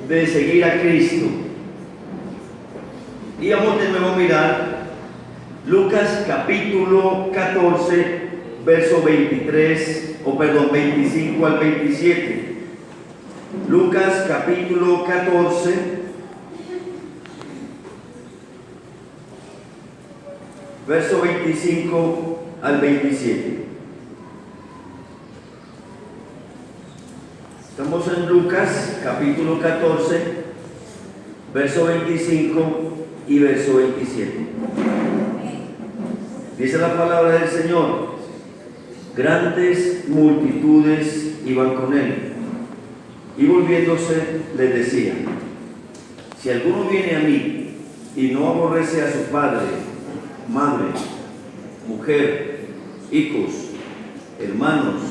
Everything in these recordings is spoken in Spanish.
de seguir a Cristo. Y vamos de nuevo a mirar Lucas capítulo 14, verso 25 al 27. Lucas capítulo 14, verso 25 al 27. Estamos en Lucas capítulo 14, verso 25 y verso 27. Dice la palabra del Señor: grandes multitudes iban con él, y volviéndose les decía: si alguno viene a mí y no aborrece a su padre, madre, mujer, hijos, hermanos,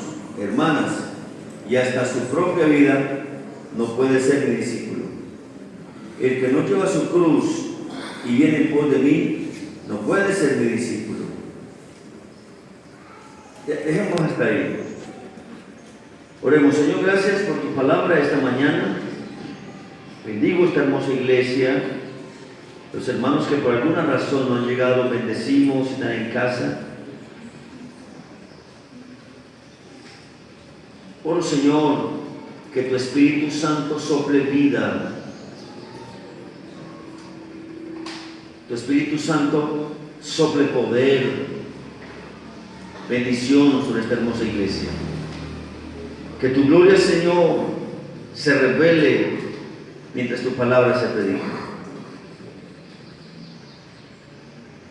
hermanas, y hasta su propia vida, no puede ser mi discípulo. El que no lleva su cruz y viene en pos de mí, no puede ser mi discípulo. Dejemos hasta ahí. Oremos. Señor, gracias por tu palabra esta mañana. Bendigo esta hermosa iglesia. Los hermanos que por alguna razón no han llegado, bendecimos, están en casa. Oro, Señor, que tu Espíritu Santo sople vida. Tu Espíritu Santo sople poder, bendición sobre esta hermosa iglesia. Que tu gloria, Señor, se revele mientras tu palabra se predica.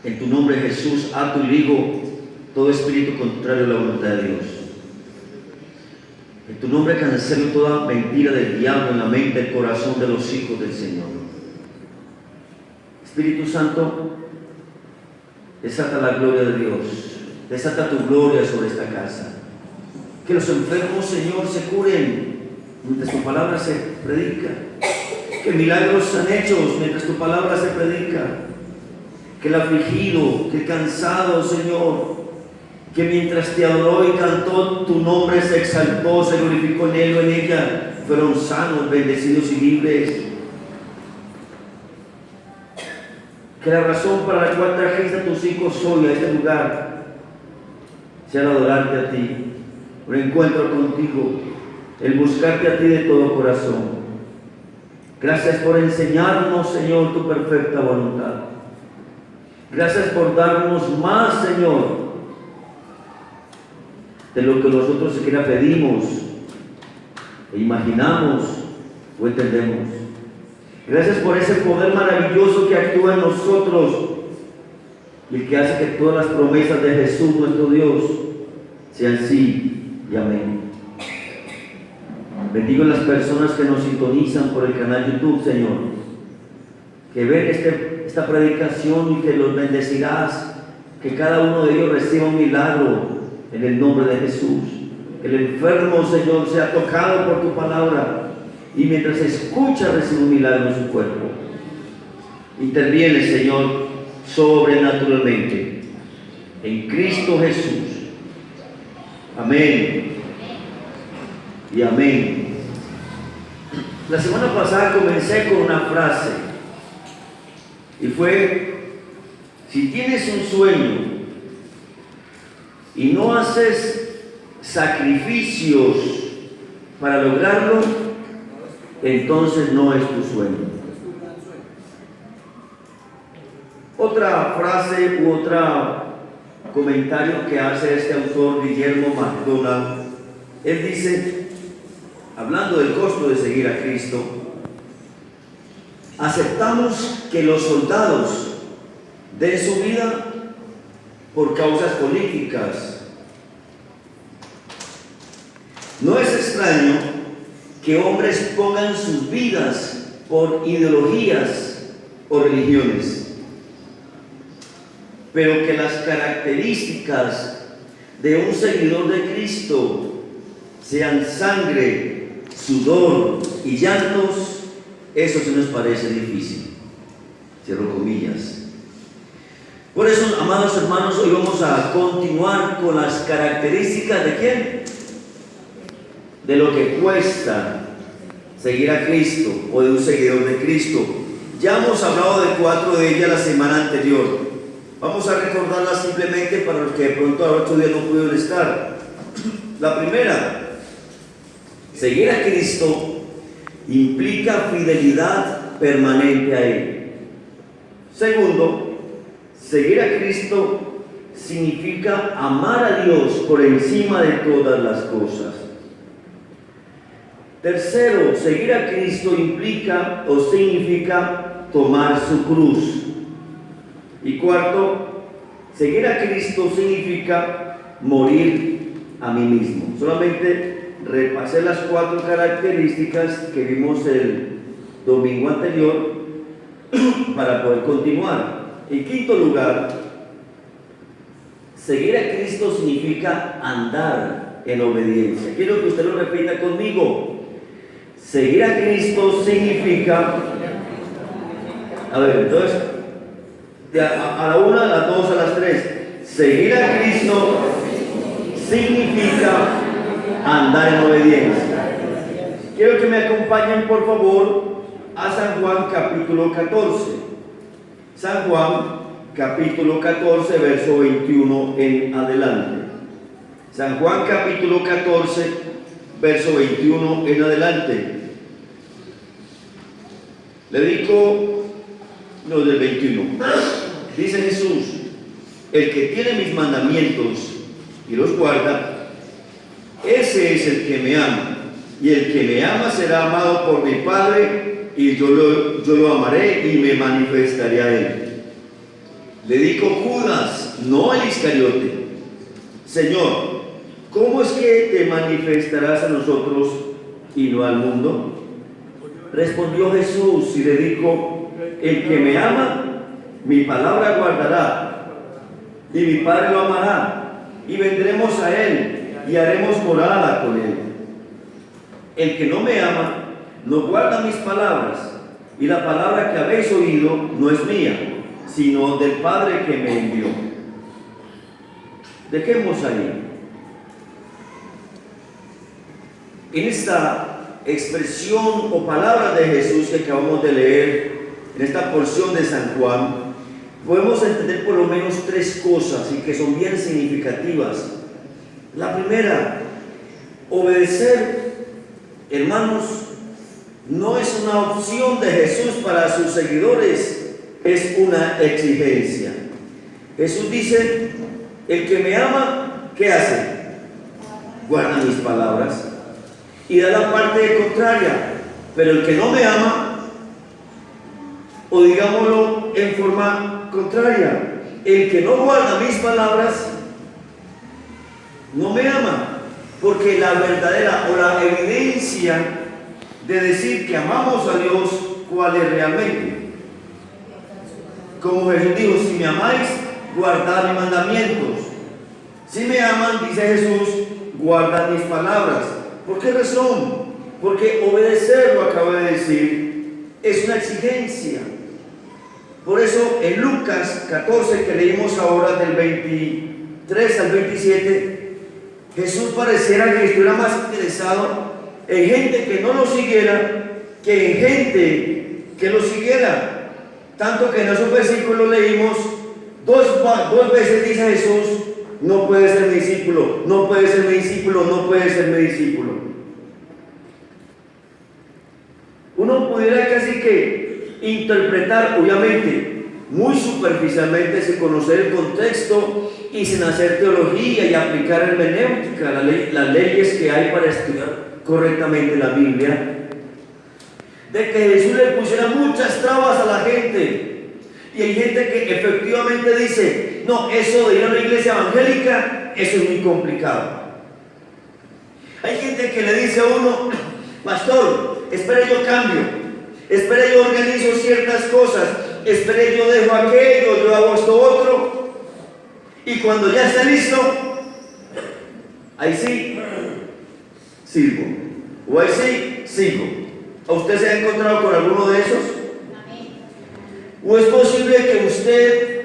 En tu nombre, Jesús, ato y ligo todo espíritu contrario a la voluntad de Dios. En tu nombre cancelo toda mentira del diablo en la mente y el corazón de los hijos del Señor. Espíritu Santo, desata la gloria de Dios, desata tu gloria sobre esta casa. Que los enfermos, Señor, se curen mientras tu palabra se predica. Que milagros sean hechos mientras tu palabra se predica. Que el afligido, que el cansado, Señor, que mientras te adoró y cantó, tu nombre se exaltó, se glorificó en él o en ella, fueron sanos, bendecidos y libres. Que la razón para la cual trajiste a tus hijos hoy a este lugar sea el adorarte a ti, un encuentro contigo, el buscarte a ti de todo corazón. Gracias por enseñarnos, Señor, tu perfecta voluntad. Gracias por darnos más, Señor, de lo que nosotros siquiera pedimos, e imaginamos o entendemos. Gracias por ese poder maravilloso que actúa en nosotros y el que hace que todas las promesas de Jesús, nuestro Dios, sean sí y amén. Bendigo a las personas que nos sintonizan por el canal YouTube, Señor, que ven esta predicación y que los bendecirás, que cada uno de ellos reciba un milagro en el nombre de Jesús. Que el enfermo, Señor, sea tocado por tu palabra y mientras escucha recibe un milagro en su cuerpo. Interviene, Señor, sobrenaturalmente en Cristo Jesús. Amén y amén. La semana pasada comencé con una frase y fue: si tienes un sueño y no haces sacrificios para lograrlo, entonces no es tu sueño. Otra frase u otro comentario que hace este autor, Guillermo MacDonald, él dice, hablando del costo de seguir a Cristo: aceptamos que los soldados den su vida por causas políticas. No es extraño que hombres pongan sus vidas por ideologías o religiones, pero que las características de un seguidor de Cristo sean sangre, sudor y llantos, eso se nos parece difícil. Cierro comillas. Por eso, amados hermanos, hoy vamos a continuar con las características de ¿quién? De lo que cuesta seguir a Cristo o de un seguidor de Cristo. Ya hemos hablado de 4 de ellas la semana anterior. Vamos a recordarlas simplemente para los que de pronto a 8 días no pudieron estar. La primera, seguir a Cristo implica fidelidad permanente a Él. Segundo, seguir a Cristo significa amar a Dios por encima de todas las cosas. Tercero, seguir a Cristo implica o significa tomar su cruz. Y cuarto, seguir a Cristo significa morir a mí mismo. Solamente repasé las 4 características que vimos el domingo anterior para poder continuar. En quinto lugar, seguir a Cristo significa andar en obediencia. Quiero que usted lo repita conmigo. Seguir a Cristo significa, a ver, entonces, a la 1, a las 2, a las 3. Seguir a Cristo significa andar en obediencia. Quiero que me acompañen, por favor, a San Juan capítulo 14. San Juan capítulo 14, verso 21 en adelante. San Juan capítulo 14, verso 21 en adelante. Le digo, no, del 21. Dice Jesús: el que tiene mis mandamientos y los guarda, ese es el que me ama. Y el que me ama será amado por mi Padre, y yo lo amaré y me manifestaré a él. Le dijo Judas, no el Iscariote: Señor, ¿cómo es que te manifestarás a nosotros y no al mundo? Respondió Jesús y le dijo: el que me ama, mi palabra guardará, y mi Padre lo amará, y vendremos a él y haremos morada con él. El que no me ama, no guarda mis palabras, y la palabra que habéis oído no es mía, sino del Padre que me envió. Dejemos ahí. En esta expresión o palabra de Jesús que acabamos de leer, en esta porción de San Juan, podemos entender por lo menos 3 cosas y que son bien significativas. La primera, obedecer, hermanos, no es una opción de Jesús para sus seguidores, es una exigencia. Jesús dice: el que me ama, ¿qué hace? Guarda mis palabras. Y da la parte contraria: pero el que no me ama, o digámoslo en forma contraria, el que no guarda mis palabras no me ama, porque la verdadera o la evidencia de decir que amamos a Dios, ¿cuál es realmente? Como Jesús dijo: si me amáis, guardad mis mandamientos. Si me aman, dice Jesús, guardad mis palabras. ¿Por qué razón? Porque obedecer, lo acabo de decir, es una exigencia. Por eso en Lucas 14, que leímos ahora del 23 al 27, Jesús pareciera que estuviera más interesado en gente que no lo siguiera que en gente que lo siguiera. Tanto que en esos versículos leímos dos veces dice Jesús: no puede ser mi discípulo, no puede ser mi discípulo, no puede ser mi discípulo. Uno pudiera casi que interpretar, obviamente, muy superficialmente, sin conocer el contexto y sin hacer teología y aplicar hermenéutica, las leyes que hay para estudiar correctamente la Biblia, de que Jesús le pusiera muchas trabas a la gente. Y hay gente que efectivamente dice: no, eso de ir a una iglesia evangélica, eso es muy complicado. Hay gente que le dice a uno: pastor, espere yo cambio, espere yo organizo ciertas cosas, espere yo dejo aquello, yo hago esto otro, y cuando ya está listo, ahí sí sirvo, o ahí sí sigo. ¿A usted se ha encontrado con alguno de esos? ¿O es posible que usted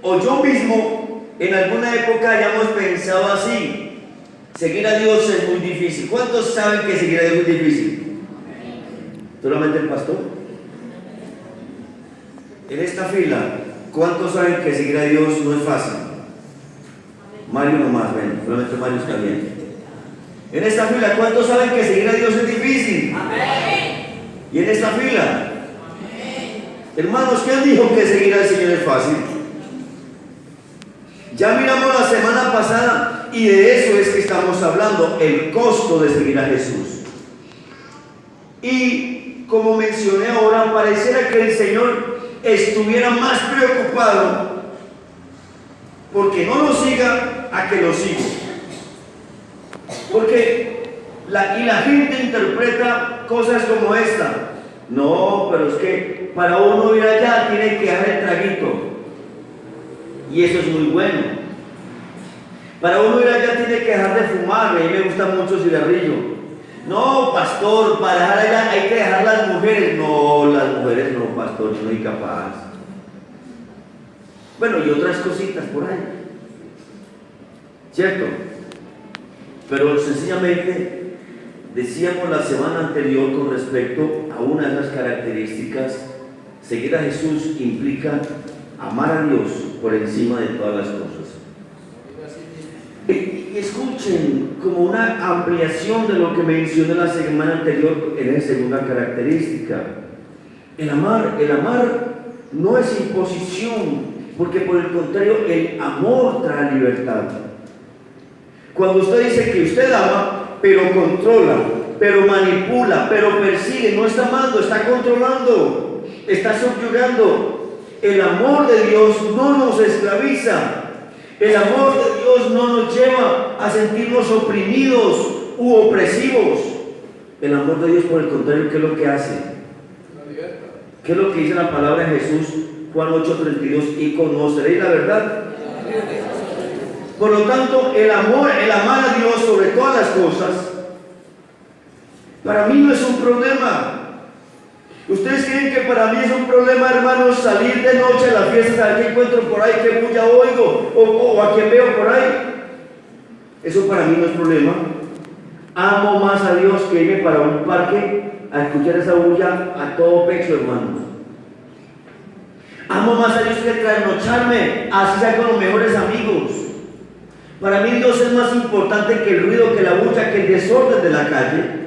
o yo mismo en alguna época hayamos pensado así: seguir a Dios es muy difícil? ¿Cuántos saben que seguir a Dios es difícil? ¿Solamente el pastor? En esta fila, ¿cuántos saben que seguir a Dios no es fácil? Mario nomás, ven, solamente Mario está bien. En esta fila, ¿cuántos saben que seguir a Dios es difícil? Y en esta fila, hermanos, ¿quién dijo que seguir al Señor es fácil? Ya miramos la semana pasada y de eso es que estamos hablando, el costo de seguir a Jesús. Y como mencioné ahora, pareciera que el Señor estuviera más preocupado porque no lo siga a que lo siga. Porque la gente interpreta cosas como esta. No, pero es que para uno ir allá tiene que dejar el traguito. Y eso es muy bueno. Para uno ir allá tiene que dejar de fumar. A mí me gusta mucho el cigarrillo. No, pastor, para dejar allá hay que dejar las mujeres. No, las mujeres no, pastor, yo no soy capaz. Bueno, y otras cositas por ahí. ¿Cierto? Pero sencillamente decíamos la semana anterior con respecto a una de las características, seguir a Jesús implica amar a Dios por encima de todas las cosas. Y escuchen, como una ampliación de lo que mencioné la semana anterior en la segunda característica, el amar no es imposición, porque por el contrario, el amor trae libertad. Cuando usted dice que usted ama, pero controla, pero manipula, pero persigue, no está amando, está controlando, está subyugando. El amor de Dios no nos esclaviza. El amor de Dios no nos lleva a sentirnos oprimidos u opresivos. El amor de Dios, por el contrario, ¿qué es lo que hace? ¿Qué es lo que dice la palabra de Jesús? Juan 8:32, y conoceréis la verdad. Por lo tanto, el amar a Dios sobre todas las cosas, para mí no es un problema. ¿Ustedes creen que para mí es un problema, hermanos, salir de noche a las fiestas a ver qué encuentro por ahí, qué bulla oigo, o a quién veo por ahí? Eso para mí no es problema. Amo más a Dios que irme para un parque a escuchar esa bulla a todo pecho, hermanos. Amo más a Dios que trasnocharme, así sea con los mejores amigos. Para mí Dios es más importante que el ruido, que la bulla, que el desorden de la calle.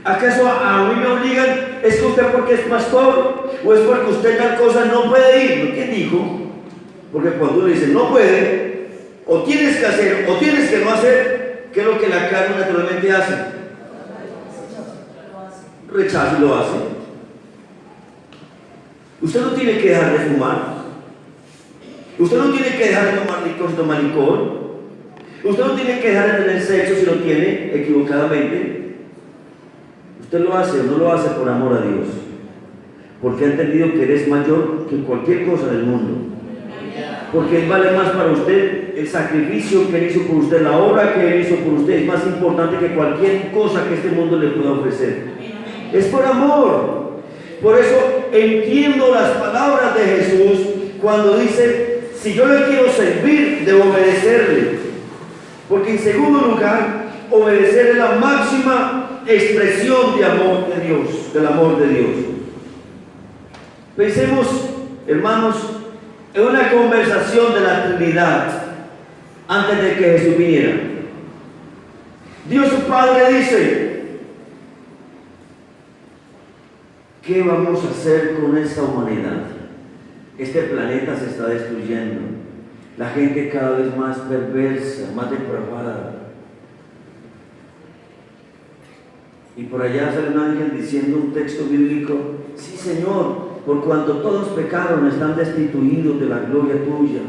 ¿Acaso a mí me obligan? ¿Es que usted porque es pastor? ¿O es porque usted tal cosa no puede ir? ¿Quién dijo? Porque cuando uno dice no puede, o tienes que hacer, o tienes que no hacer, ¿qué es lo que la carne naturalmente hace? Rechaza y lo hace. Usted no tiene que dejar de fumar. Usted no tiene que dejar de tomar licor. Usted no tiene que dejar de tener sexo si lo tiene equivocadamente. Usted lo hace o no lo hace por amor a Dios, porque ha entendido que eres mayor que cualquier cosa del mundo, porque vale más para usted el sacrificio que Él hizo por usted, la obra que Él hizo por usted es más importante que cualquier cosa que este mundo le pueda ofrecer. Es por amor. Por eso entiendo las palabras de Jesús cuando dice: si yo le quiero servir, debo obedecerle, porque en segundo lugar, obedecer es la máxima expresión de amor de Dios, del amor de Dios. Pensemos, hermanos, en una conversación de la Trinidad antes de que Jesús viniera. Dios su Padre dice: ¿qué vamos a hacer con esta humanidad? Este planeta se está destruyendo, la gente cada vez más perversa, más depravada. Y por allá sale un ángel diciendo un texto bíblico: sí, Señor, por cuanto todos pecaron, están destituidos de la gloria tuya.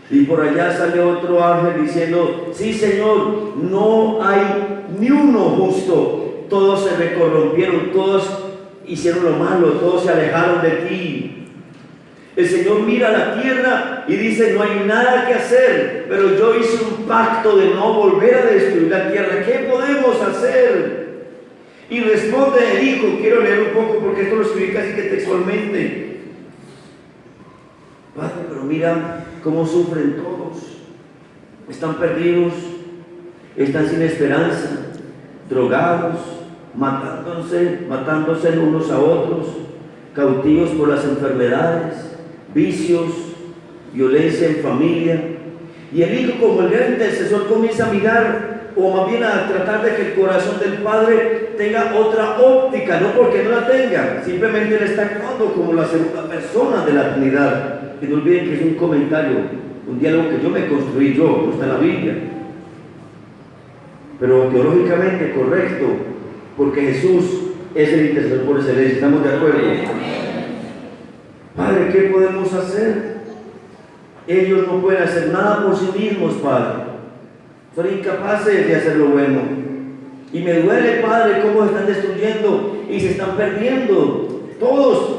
Y por allá sale otro ángel diciendo: sí, Señor, no hay ni uno justo, todos se corrompieron, todos hicieron lo malo, todos se alejaron de ti. El Señor mira a la tierra y dice: no hay nada que hacer, pero yo hice un pacto de no volver a destruir la tierra. ¿Qué podemos hacer? Y responde el Hijo. Quiero leer un poco porque esto lo escribí casi que textualmente. Padre, pero mira cómo sufren todos. Están perdidos, están sin esperanza, drogados, matándose unos a otros, cautivos por las enfermedades, vicios, violencia en familia. Y el hijo, como el gran intercesor, comienza a mirar, o más bien a tratar de que el corazón del padre tenga otra óptica, no porque no la tenga, simplemente él está actuando como la segunda persona de la Trinidad. Y no olviden que es un comentario, un diálogo que yo me construí yo, no está en la Biblia, pero teológicamente correcto, porque Jesús es el intercesor por excelencia. ¿Estamos de acuerdo? Padre, ¿qué podemos hacer? Ellos no pueden hacer nada por sí mismos, Padre. Son incapaces de hacer lo bueno. Y me duele, Padre, cómo se están destruyendo y se están perdiendo todos.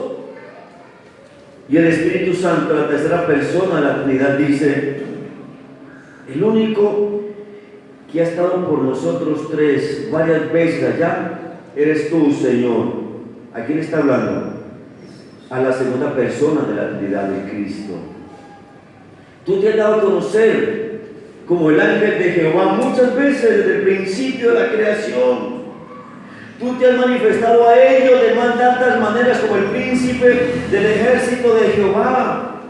Y el Espíritu Santo, la tercera persona de la Trinidad, dice: el único que ha estado por nosotros tres varias veces allá, eres tú, Señor. ¿A quién está hablando? A la segunda persona de la Trinidad de Cristo. Tú te has dado a conocer como el ángel de Jehová muchas veces desde el principio de la creación. Tú te has manifestado a ellos de tantas maneras como el príncipe del ejército de Jehová.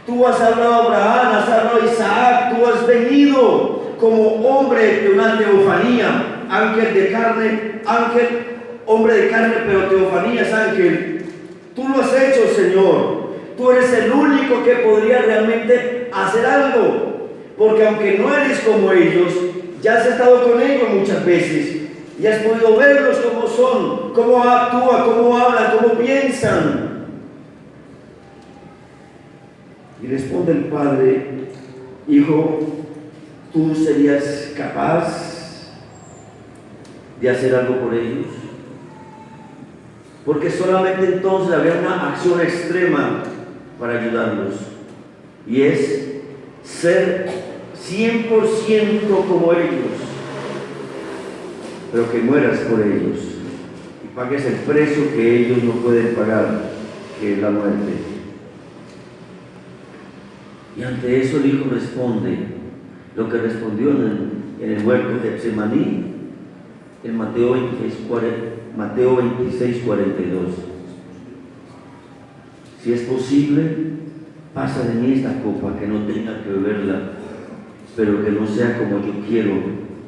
Tú has hablado a Abraham, has hablado a Isaac, tú has venido como hombre de una teofanía, ángel de carne, ángel, hombre de carne, pero teofanía es ángel. Tú lo has hecho, Señor. Tú eres el único que podría realmente hacer algo, porque aunque no eres como ellos, ya has estado con ellos muchas veces y has podido verlos como son, cómo actúan, cómo hablan, cómo piensan. Y responde el Padre: hijo, ¿tú serías capaz de hacer algo por ellos? Porque solamente entonces habría una acción extrema para ayudarlos, y es ser 100% como ellos, pero que mueras por ellos y pagues el precio que ellos no pueden pagar, que es la muerte. Y ante eso el hijo responde lo que respondió en el huerto de Getsemaní, en Mateo 26:42. Si es posible, pasa de mí esta copa, que no tenga que beberla, pero que no sea como yo quiero,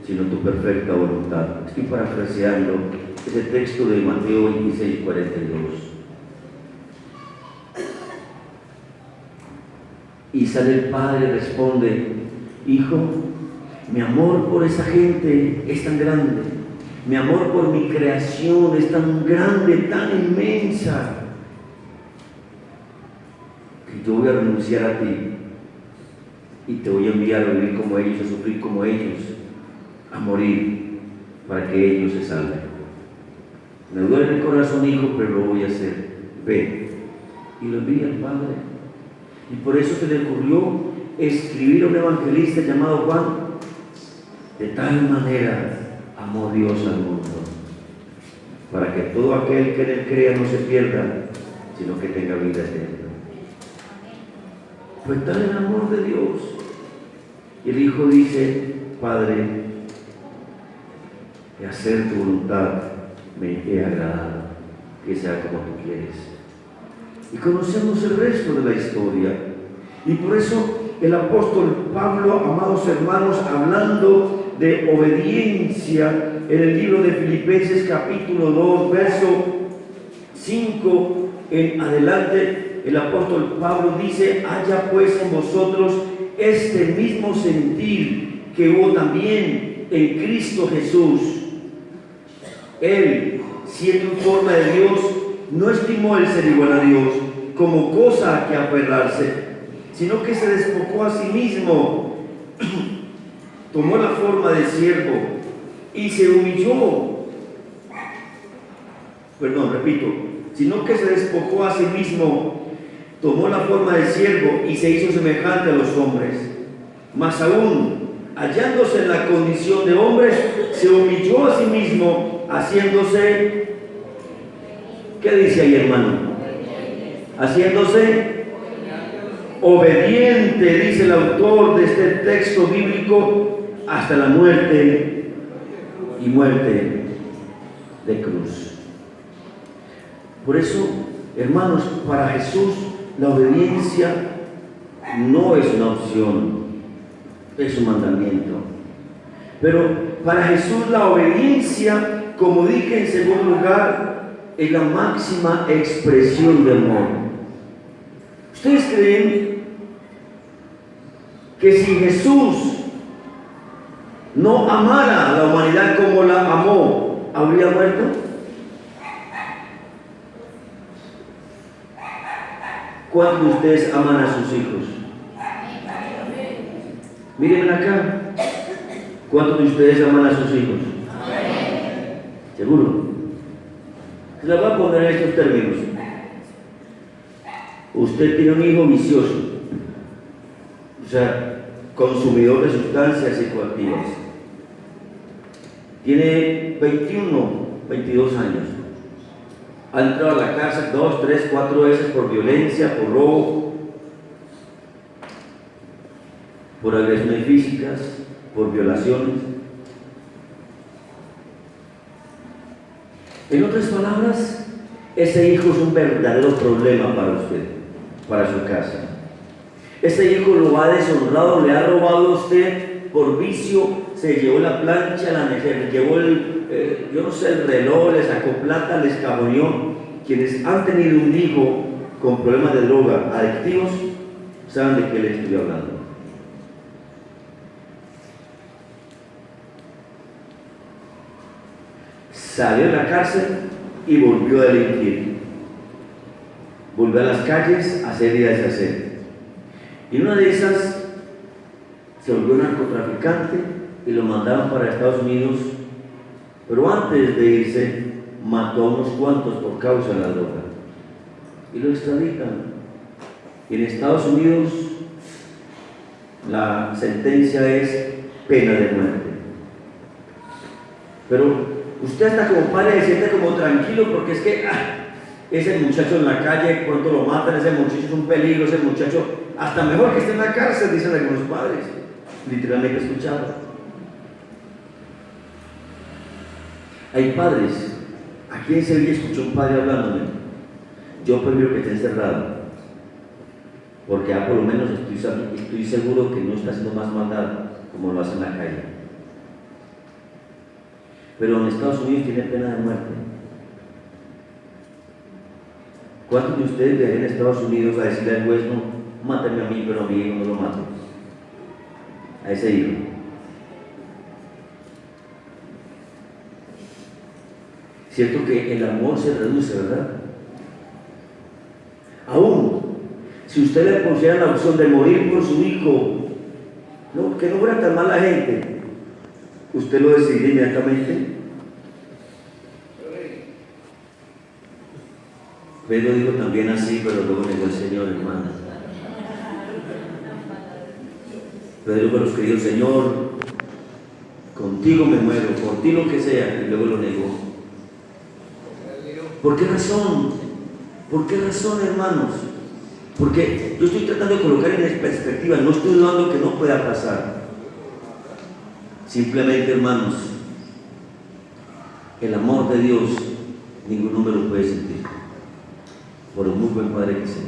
sino tu perfecta voluntad. Estoy parafraseando ese texto de Mateo 26:42. Y sale el padre y responde: hijo, mi amor por esa gente es tan grande, mi amor por mi creación es tan grande, tan inmensa, que yo voy a renunciar a ti y te voy a enviar a vivir como ellos, a sufrir como ellos, a morir para que ellos se salven. Me duele el corazón, hijo, pero lo voy a hacer. Ve. Y lo envía al Padre. Y por eso se le ocurrió escribir a un evangelista llamado Juan: de tal manera amó Dios al mundo, para que todo aquel que en él crea no se pierda, sino que tenga vida eterna. Fue tal el amor de Dios. Y el hijo dice: Padre, de hacer tu voluntad me he agradado, que sea como tú quieres. Y conocemos el resto de la historia. Y por eso el apóstol Pablo, amados hermanos, hablando de obediencia, en el libro de Filipenses capítulo 2, verso 5 en adelante, el apóstol Pablo dice: haya pues en vosotros este mismo sentir que hubo también en Cristo Jesús. Él, siendo en forma de Dios, no estimó el ser igual a Dios como cosa a que aferrarse, sino que se despojó a sí mismo, tomó la forma de siervo y se humilló. Sino que se despojó a sí mismo, tomó la forma de siervo y se hizo semejante a los hombres. Más aún, hallándose en la condición de hombre, se humilló a sí mismo, haciéndose, ¿qué dice ahí, hermano? Haciéndose obediente, dice el autor de este texto bíblico, hasta la muerte y muerte de cruz. Por eso, hermanos, para Jesús la obediencia no es una opción, es un mandamiento. Pero para Jesús la obediencia, como dije en segundo lugar, es la máxima expresión de amor. ¿Ustedes creen que si Jesús no amara a la humanidad como la amó, habría muerto? ¿Cuántos de ustedes aman a sus hijos? Mírenme acá. ¿Cuántos de ustedes aman a sus hijos? ¿Seguro? Se la voy a poner en estos términos. Usted tiene un hijo vicioso, o sea, consumidor de sustancias psicoactivas. Tiene 21, 22 años. Ha entrado a la cárcel 2, 3, 4 veces por violencia, por robo, por agresiones físicas, por violaciones. En otras palabras, ese hijo es un verdadero problema para usted, para su casa. Ese hijo lo ha deshonrado, le ha robado a usted por vicio, se llevó la plancha, le llevó yo no sé, el reloj, le sacó plata, le escamoneó. Quienes han tenido un hijo con problemas de droga, adictivos, saben de qué les estoy hablando. Salió de la cárcel y volvió a delinquir. Volvió a las calles a hacer y a deshacer. Y una de esas se volvió narcotraficante y lo mandaron para Estados Unidos, pero antes de irse mató a unos cuantos por causa de la droga y lo extraditan. Y en Estados Unidos la sentencia es pena de muerte. Pero usted hasta como padre se siente como tranquilo porque es que ese muchacho en la calle pronto lo matan, ese muchacho es un peligro, ese muchacho hasta mejor que esté en la cárcel, dicen algunos padres, literalmente escuchado. Hay padres. Aquí en Sevilla escuchó un padre hablándome. Yo prefiero que esté encerrado, porque por lo menos estoy seguro que no está haciendo más maldad como lo hace en la calle. Pero en Estados Unidos tiene pena de muerte. ¿Cuántos de ustedes viajan a Estados Unidos a decirle al juez, no, mátame a mí, pero a mi hijo no lo mato? A ese hijo. Cierto que el amor se reduce, ¿verdad? Aún, si usted le pusiera la opción de morir por su hijo, no, que no fuera tan mala gente, ¿usted lo decidiría inmediatamente? Pedro dijo también así, pero luego negó el Señor, hermano. Pedro dijo a los queridos, Señor, contigo me muero, por ti lo que sea, y luego lo negó. ¿Por qué razón? ¿Por qué razón, hermanos? Porque yo estoy tratando de colocar en perspectiva, no estoy dudando que no pueda pasar. Simplemente, hermanos, el amor de Dios, ningún hombre lo puede sentir, por un muy buen padre que sea.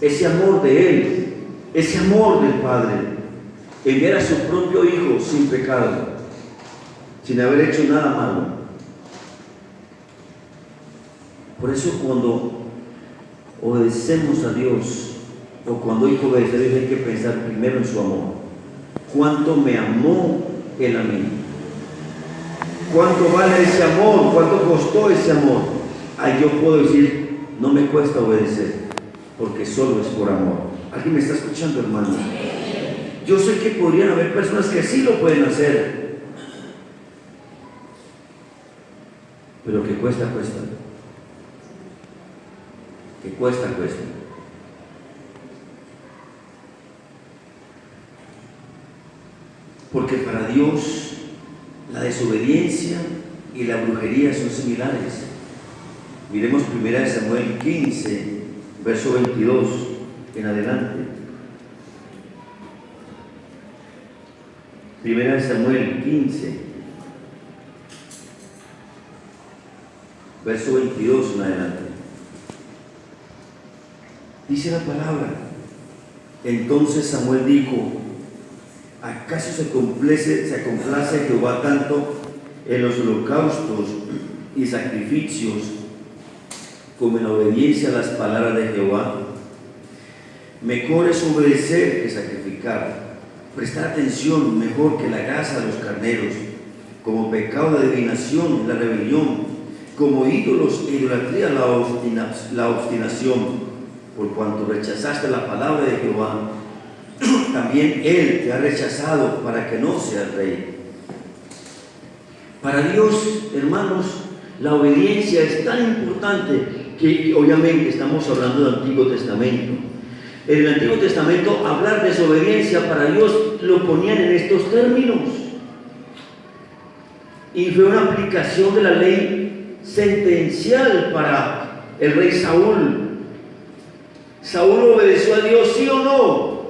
Ese amor de Él, ese amor del Padre, enviar a su propio Hijo sin pecado, sin haber hecho nada malo. Por eso cuando obedecemos a Dios, o cuando hay que obedecer a Dios, hay que pensar primero en su amor. ¿Cuánto me amó Él a mí? ¿Cuánto vale ese amor? ¿Cuánto costó ese amor? Ahí yo puedo decir, no me cuesta obedecer, porque solo es por amor. ¿Alguien me está escuchando, hermano? Yo sé que podrían haber personas que sí lo pueden hacer, pero que cuesta. Que cuesta. Porque para Dios la desobediencia y la brujería son similares. Miremos 1 Samuel 15, verso 22 en adelante. 1 Samuel 15, verso 22 en adelante. Dice la palabra: entonces Samuel dijo: ¿acaso se complace Jehová tanto en los holocaustos y sacrificios como en la obediencia a las palabras de Jehová? Mejor es obedecer que sacrificar, prestar atención mejor que la grasa de los carneros. Como pecado de adivinación la rebelión, como ídolos e idolatría la obstinación. Por cuanto rechazaste la palabra de Jehová, también Él te ha rechazado para que no seas rey. Para Dios, hermanos, la obediencia es tan importante que obviamente estamos hablando del Antiguo Testamento. En el Antiguo Testamento, hablar de desobediencia para Dios lo ponían en estos términos. Y fue una aplicación de la ley sentencial para el rey Saúl. ¿Saúl obedeció a Dios, sí o no?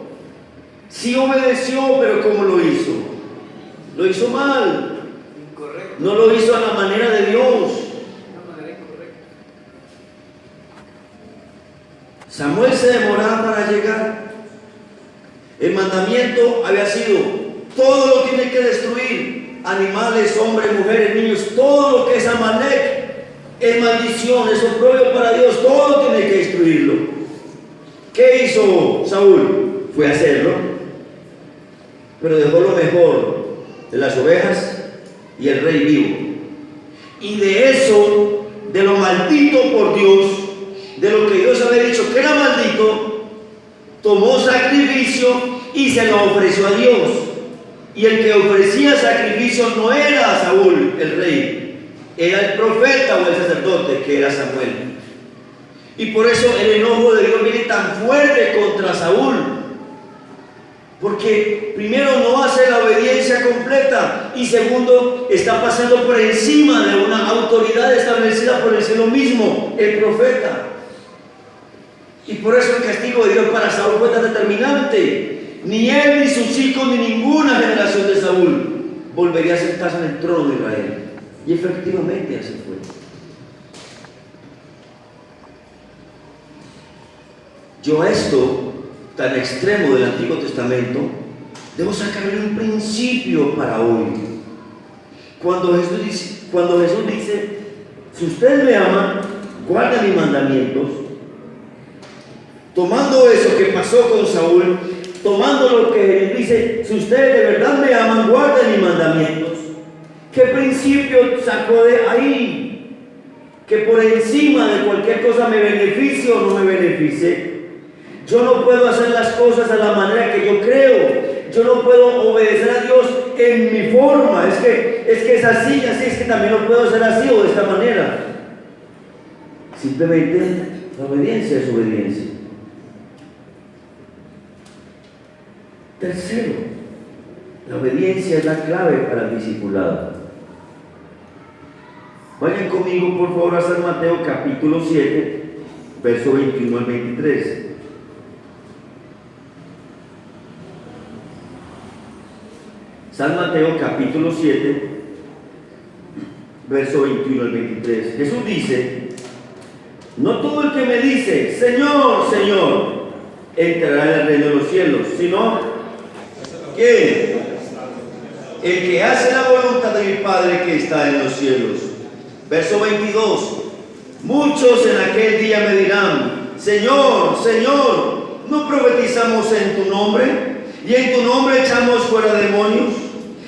Sí obedeció, pero ¿cómo lo hizo? Lo hizo mal. Incorrecto. No lo hizo a la manera de Dios. Una manera incorrecta. Samuel se demoraba para llegar. El mandamiento había sido: todo lo tiene que destruir, animales, hombres, mujeres, niños, todo lo que es Amalek es maldición, es oprobio para Dios, todo tiene que destruirlo. ¿Qué hizo Saúl? Fue a hacerlo, pero dejó lo mejor de las ovejas y el rey vivo. Y de eso, de lo maldito por Dios, de lo que Dios había dicho que era maldito, tomó sacrificio y se lo ofreció a Dios. Y el que ofrecía sacrificio no era Saúl, el rey, era el profeta o el sacerdote, que era Samuel. Y por eso el enojo de Dios viene tan fuerte contra Saúl, porque primero no hace la obediencia completa, y segundo está pasando por encima de una autoridad establecida por el cielo mismo, el profeta. Y por eso el castigo de Dios para Saúl fue tan determinante. Ni él, ni sus hijos, ni ninguna generación de Saúl volvería a sentarse en el trono de Israel. Y efectivamente así fue. Yo a esto tan extremo del Antiguo Testamento debo sacarle un principio para hoy. Cuando Jesús dice: si ustedes me aman, guarden mis mandamientos. Tomando eso que pasó con Saúl, tomando lo que dice: si ustedes de verdad me aman, guarden mis mandamientos. ¿Qué principio sacó de ahí? Que por encima de cualquier cosa me beneficie o no me beneficie. Yo no puedo hacer las cosas a la manera que yo creo. Yo no puedo obedecer a Dios en mi forma. Es que es así, es que también lo puedo hacer así o de esta manera. Simplemente la obediencia es obediencia. Tercero, la obediencia es la clave para el discipulado. Vayan conmigo por favor a San Mateo capítulo 7, verso 21 al 23. San Mateo capítulo 7, verso 21 al 23. Jesús dice: no todo el que me dice Señor, Señor, entrará en el reino de los cielos, sino ¿quién? El que hace la voluntad de mi Padre que está en los cielos. Verso 22. Muchos en aquel día me dirán: Señor, Señor, ¿no profetizamos en tu nombre? Y en tu nombre echamos fuera demonios,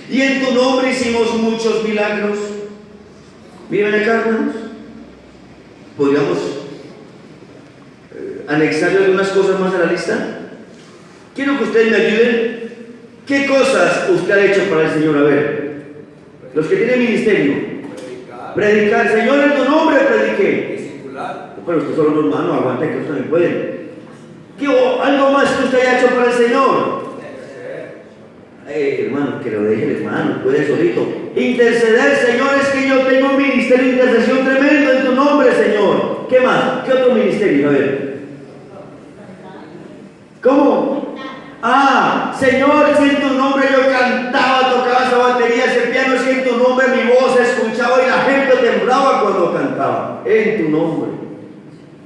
y en tu nombre hicimos muchos milagros. Miren acá, hermanos, podríamos anexarle algunas cosas más a la lista. Quiero que ustedes me ayuden. ¿Qué cosas usted ha hecho para el Señor? A ver, los que tienen ministerio. Predicar. Señor, en tu nombre prediqué. Discipular. Pero usted solo no, hermano, aguante que usted también puede. ¿Algo más que usted haya hecho para el Señor? Hermano, que lo deje el hermano, puede solito. Interceder, Señor, es que yo tengo un ministerio de intercesión tremendo en tu nombre, Señor. ¿Qué más? ¿Qué otro ministerio? A ver. ¿Cómo? Señor, si en tu nombre yo cantaba, tocaba esa batería, ese piano, si en tu nombre mi voz se escuchaba y la gente temblaba cuando cantaba.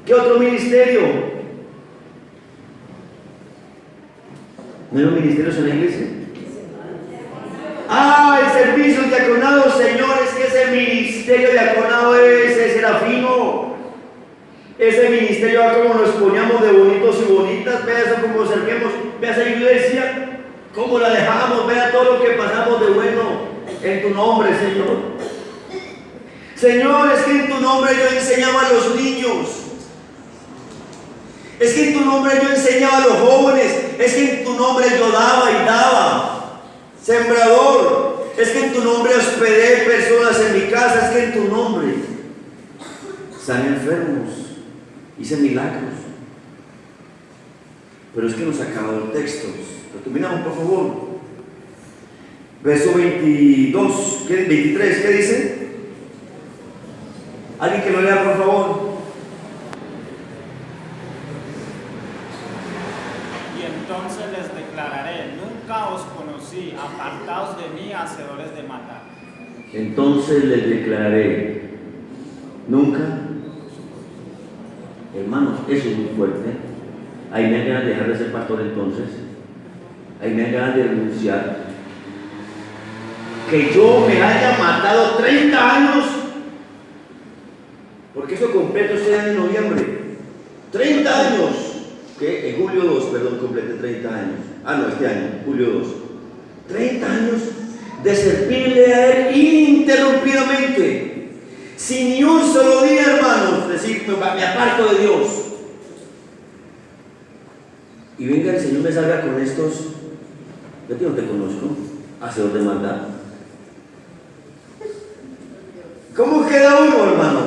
¿Qué otro ministerio? ¿Menos ministerios en la iglesia? El servicio del diaconado, señores, que ese ministerio diaconado es serafino. Ese ministerio, como nos poníamos de bonitos y bonitas, vea eso como servimos, vea esa iglesia, cómo la dejamos, vea todo lo que pasamos de bueno en tu nombre, Señor. Señor, es que en tu nombre yo enseñaba a los niños. Es que en tu nombre yo enseñaba a los jóvenes. Es que en tu nombre yo daba y daba. Sembrador. Es que en tu nombre hospedé personas en mi casa. Es que en tu nombre sané enfermos. Hice milagros. Pero es que nos acabó el texto. Lo terminamos, por favor. Verso 22, 23, ¿qué dice? ¿Alguien que lo lea, por favor? Entonces les declararé: nunca os conocí, apartaos de mí, hacedores de maldad. Entonces les declararé: nunca. Hermanos, eso es muy fuerte. Ahí me dan ganas de dejar de ser pastor entonces. Ahí me dan ganas de renunciar. Que yo me haya matado 30 años. Porque eso completo este año en noviembre. 30 años. Que en julio 2, perdón, completé 30 años. No, este año, julio 2. 30 años de servirle a Él ininterrumpidamente. Sin ni un solo día, hermanos, decir, me aparto de Dios. Y venga el Señor me salga con estos: yo a ti no te conozco, hacedor de maldad. ¿Cómo queda uno, hermano?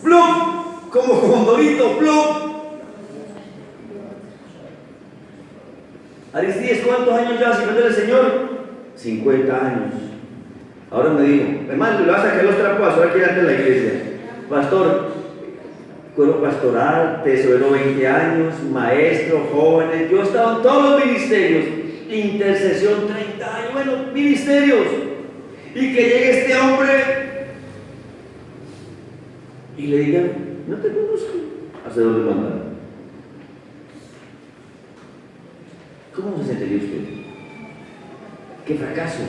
¡Plum! Como condorito, ¡plum! Aristides, ¿cuántos años ya sirviendo al Señor? 50 años. Ahora me digo, hermano, le vas a sacar los trapos, ahora que en la iglesia. Pastor, cuero pastoral, tesorero 20 años, maestro, jóvenes. Yo he estado en todos los ministerios. Intercesión 30 años, bueno, ministerios. Y que llegue este hombre y le diga: no te conozco, hacedor de maldad. ¿Cómo se sentiría usted? ¡Qué fracaso!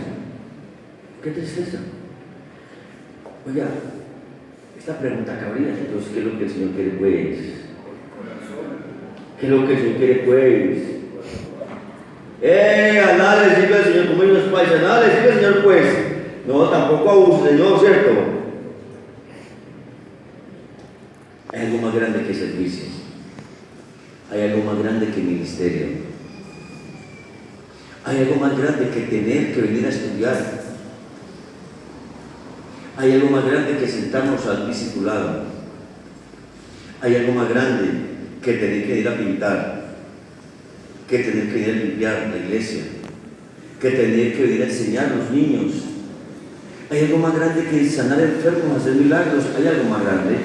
¡Qué tristeza! Oiga, esta pregunta cabría, entonces, ¿qué es lo que el Señor quiere, pues? ¿Qué es lo que el Señor quiere, pues? Andale, decirle al Señor, como unos países, andale, decirle al Señor, pues. No, tampoco abuse, Señor, ¿cierto? Hay algo más grande que servicio. Hay algo más grande que ministerio. Hay algo más grande que tener que venir a estudiar. Hay algo más grande que sentarnos al discipulado. Hay algo más grande que tener que ir a pintar, que tener que ir a limpiar la iglesia, que tener que ir a enseñar a los niños. Hay algo más grande que sanar enfermos, hacer milagros. Hay algo más grande.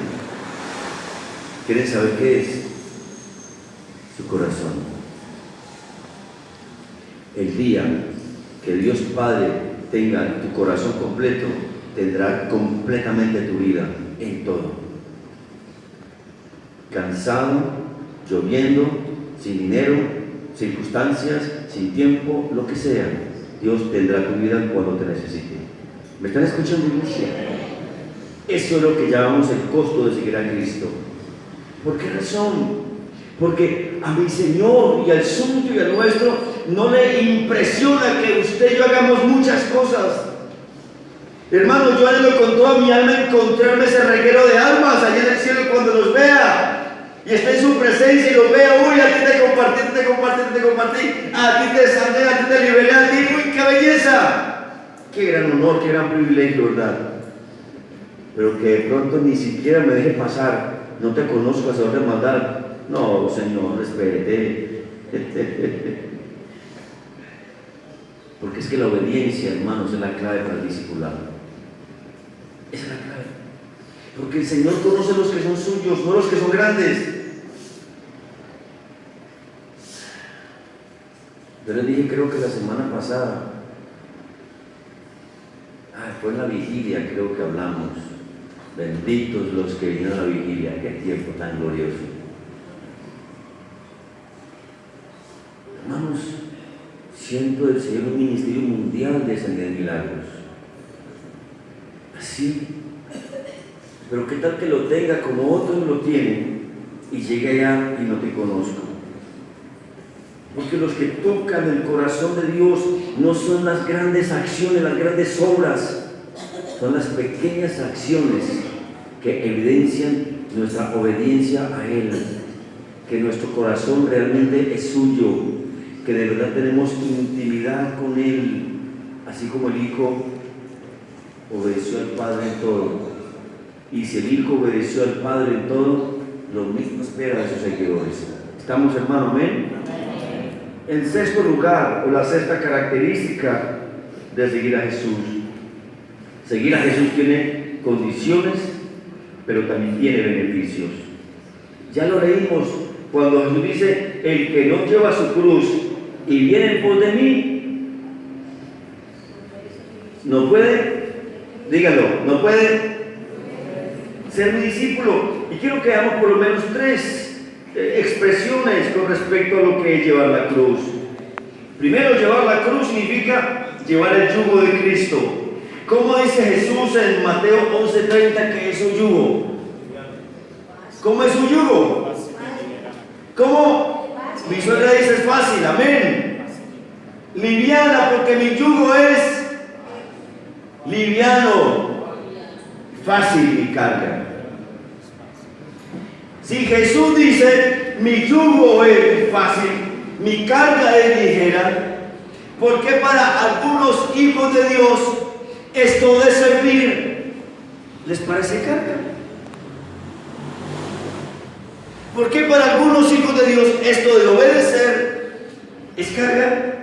¿Quieren saber qué es? Su corazón. El día que Dios Padre tenga tu corazón completo, tendrá completamente tu vida en todo. Cansado, lloviendo, sin dinero, circunstancias, sin tiempo, lo que sea, Dios tendrá tu vida cuando te necesite. ¿Me están escuchando, iglesia? Eso es lo que llamamos el costo de seguir a Cristo. ¿Por qué razón? Porque a mi Señor y al suyo y al nuestro no le impresiona que usted y yo hagamos muchas cosas. Hermano, yo anhelo con toda mi alma encontrarme ese reguero de almas allá en el cielo cuando los vea y esté en su presencia y los vea. Uy, a ti te compartí, a ti te sané, a ti te liberé, a ti, uy, qué belleza. Qué gran honor, qué gran privilegio, ¿verdad? Pero que de pronto ni siquiera me deje pasar. No te conozco, hacedor de maldad. No, Señor, espérate. Porque es que la obediencia, hermanos, es la clave para el discipulado. Esa es la clave. Porque el Señor conoce los que son suyos, no los que son grandes. Yo les dije, creo que la semana pasada, fue en la vigilia, creo que hablamos Benditos los que vinieron a la vigilia, qué tiempo tan glorioso. Hermanos, siento del Señor un ministerio mundial de sanidad de milagros. Así. Pero qué tal que lo tenga como otros lo tienen y llegue allá y no te conozco. Porque los que tocan el corazón de Dios no son las grandes acciones, las grandes obras, son las pequeñas acciones que evidencian nuestra obediencia a Él, que nuestro corazón realmente es suyo, que de verdad tenemos intimidad con Él, así como el Hijo obedeció al Padre en todo. Y si el Hijo obedeció al Padre en todo, lo mismo espera de sus seguidores. ¿Estamos, hermano? Amén. En sexto lugar, o la sexta característica de seguir a Jesús. Seguir a Jesús tiene condiciones, pero también tiene beneficios. Ya lo leímos cuando Jesús dice: el que no lleva su cruz y viene en pos de mí, no puede, dígalo, no puede ser mi discípulo. Y quiero que hagamos por lo menos tres expresiones con respecto a lo que es llevar la cruz. Primero, llevar la cruz significa llevar el yugo de Cristo. ¿Cómo dice Jesús en Mateo 11:30 que es su yugo? ¿Cómo es su yugo? ¿Cómo? Mi suegra dice es fácil, amén. Liviana, porque mi yugo es liviano, fácil mi carga. Si Jesús dice mi yugo es fácil, mi carga es ligera, ¿por qué para algunos hijos de Dios esto de servir les parece carga? ¿Por qué para algunos hijos de Dios esto de obedecer es carga?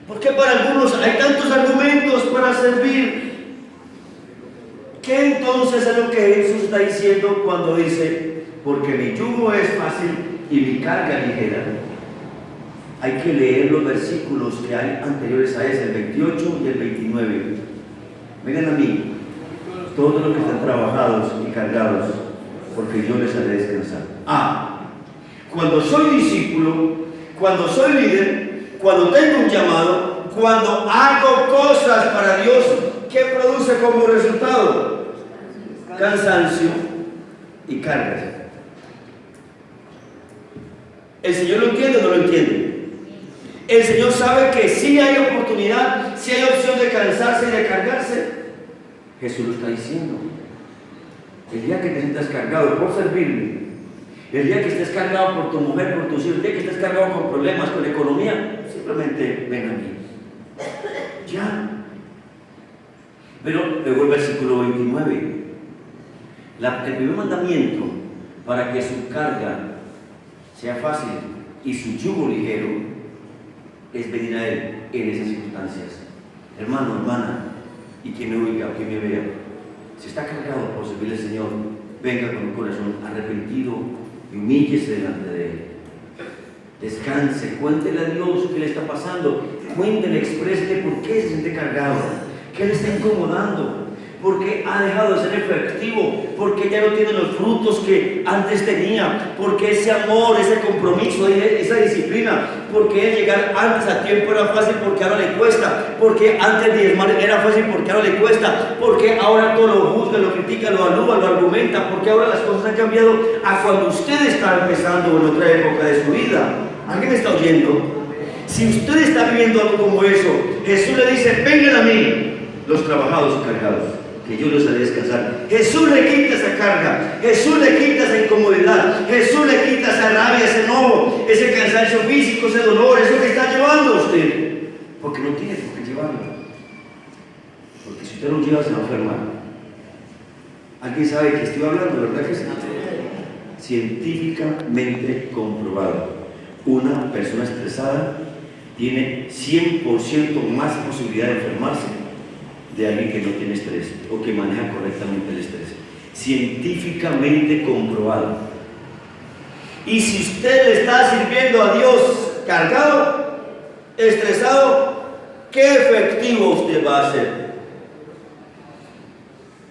¿Por qué para algunos hay tantos argumentos para servir? ¿Qué entonces es lo que Jesús está diciendo cuando dice, porque mi yugo es fácil y mi carga ligera? Hay que leer los versículos que hay anteriores a ese, el 28 y el 29. Vengan a mí, todos los que están trabajados y cargados, porque yo les haré descansar. Cuando soy discípulo, cuando soy líder, cuando tengo un llamado, cuando hago cosas para Dios, ¿qué produce como resultado? Cansancio y cargas. ¿El Señor lo entiende o no lo entiende? El Señor sabe que sí hay oportunidad, sí hay opción de cansarse y de cargarse. Jesús lo está diciendo. El día que te sientas cargado por servirme, el día que estés cargado por tu mujer, por tus hijos, el día que estés cargado con problemas, con la economía, simplemente ven a mí. Ya. Pero luego el versículo 29. El primer mandamiento para que su carga sea fácil y su yugo ligero es venir a Él en esas circunstancias. Hermano, hermana, y quien me oiga o quien me vea, si está cargado por servirle al Señor, venga con un corazón arrepentido y humíllese delante de Él. Descanse, cuéntele a Dios qué le está pasando, cuéntele, exprésele por qué se siente cargado, qué le está incomodando, porque ha dejado de ser efectivo, porque ya no tiene los frutos que antes tenía, porque ese amor, ese compromiso, esa disciplina, porque el llegar antes a tiempo era fácil porque ahora le cuesta, porque antes diezmar era fácil porque ahora le cuesta, porque ahora todo lo juzga, lo critica, lo alúa, lo argumenta, porque ahora las cosas han cambiado a cuando usted está empezando en otra época de su vida. ¿Alguien me está oyendo? Si usted está viviendo algo como eso, Jesús le dice: vengan a mí los trabajados y cargados, que yo los haré descansar. Jesús le quita esa carga, Jesús le quita esa incomodidad, Jesús le quita esa rabia, ese enojo, ese cansancio físico, ese dolor, eso que está llevando a usted, porque no tiene por qué llevarlo, porque si usted lo lleva se va a enfermar. ¿Alguien sabe de qué estoy hablando, verdad que sí? Científicamente comprobado, una persona estresada tiene 100% más posibilidad de enfermarse de alguien que no tiene estrés o que maneja correctamente el estrés. Científicamente comprobado. Y si usted le está sirviendo a Dios cargado, estresado, ¿qué efectivo usted va a hacer?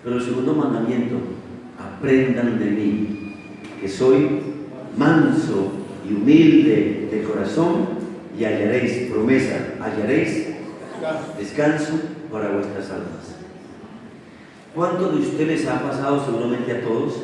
Pero el segundo mandamiento, aprendan de mí, que soy manso y humilde de corazón, y hallaréis, promesa, hallaréis descanso para vuestras almas. ¿Cuántos de ustedes ha pasado, seguramente a todos,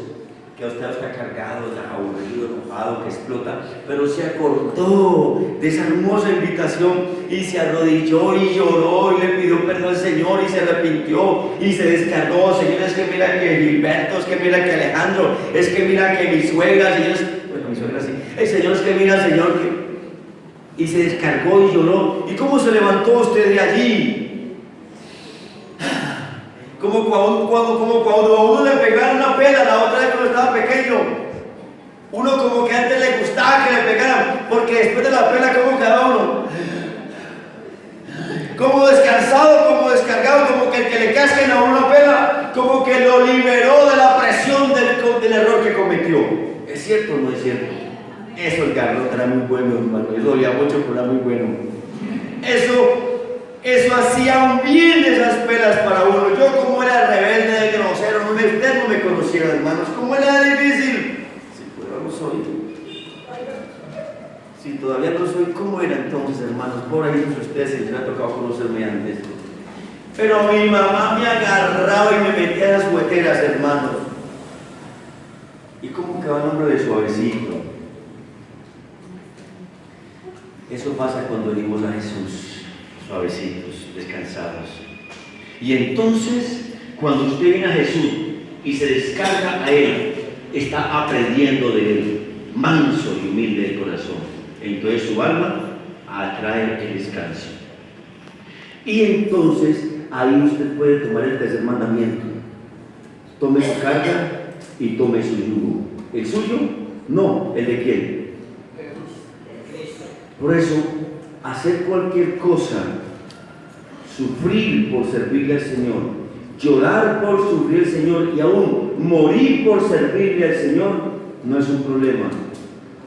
que usted está cargado, aburrido, enojado, que explota, pero se acordó de esa hermosa invitación y se arrodilló y lloró y le pidió perdón al Señor y se arrepintió y se descargó? Señor, es que mira que Gilberto, es que mira que Alejandro, es que mira que mi suegra, Señor, bueno, mi suegra sí, el Señor, es que mira, Señor, que... y se descargó y lloró. ¿Y cómo se levantó usted de allí? Como cuando a uno le pegaron una pela la otra vez cuando estaba pequeño. Uno como que antes le gustaba que le pegaran, porque después de la pela, ¿cómo quedaba uno? Como descansado, como descargado, como que el que le casquen a uno una pela, como que lo liberó de la presión del error que cometió. ¿Es cierto o no es cierto? Eso, el garrote era muy bueno, hermano. Eso dolía mucho, pero era muy bueno. Eso hacía un bien de esas pelas para uno. Yo como era rebelde, grosero, usted no me conociera, hermanos. Como era difícil. Si todavía no soy. Si todavía no soy, ¿cómo era entonces, hermanos? Por ahí ustedes se les ha tocado conocerme antes. Pero mi mamá me agarraba y me metía en las jugueteras, hermanos. ¿Y cómo quedaba el hombre de suavecito? Eso pasa cuando venimos a Jesús. Suavecitos, descansados. Y entonces, cuando usted viene a Jesús y se descarga a Él, está aprendiendo de Él, manso y humilde de corazón. Entonces su alma atrae el descanso. Y entonces, ahí usted puede tomar el tercer mandamiento. Tome su carga y tome su yugo. ¿El suyo? No, ¿el de quién? Por eso, hacer cualquier cosa, sufrir por servirle al Señor, llorar por sufrir al Señor y aún morir por servirle al Señor, no es un problema,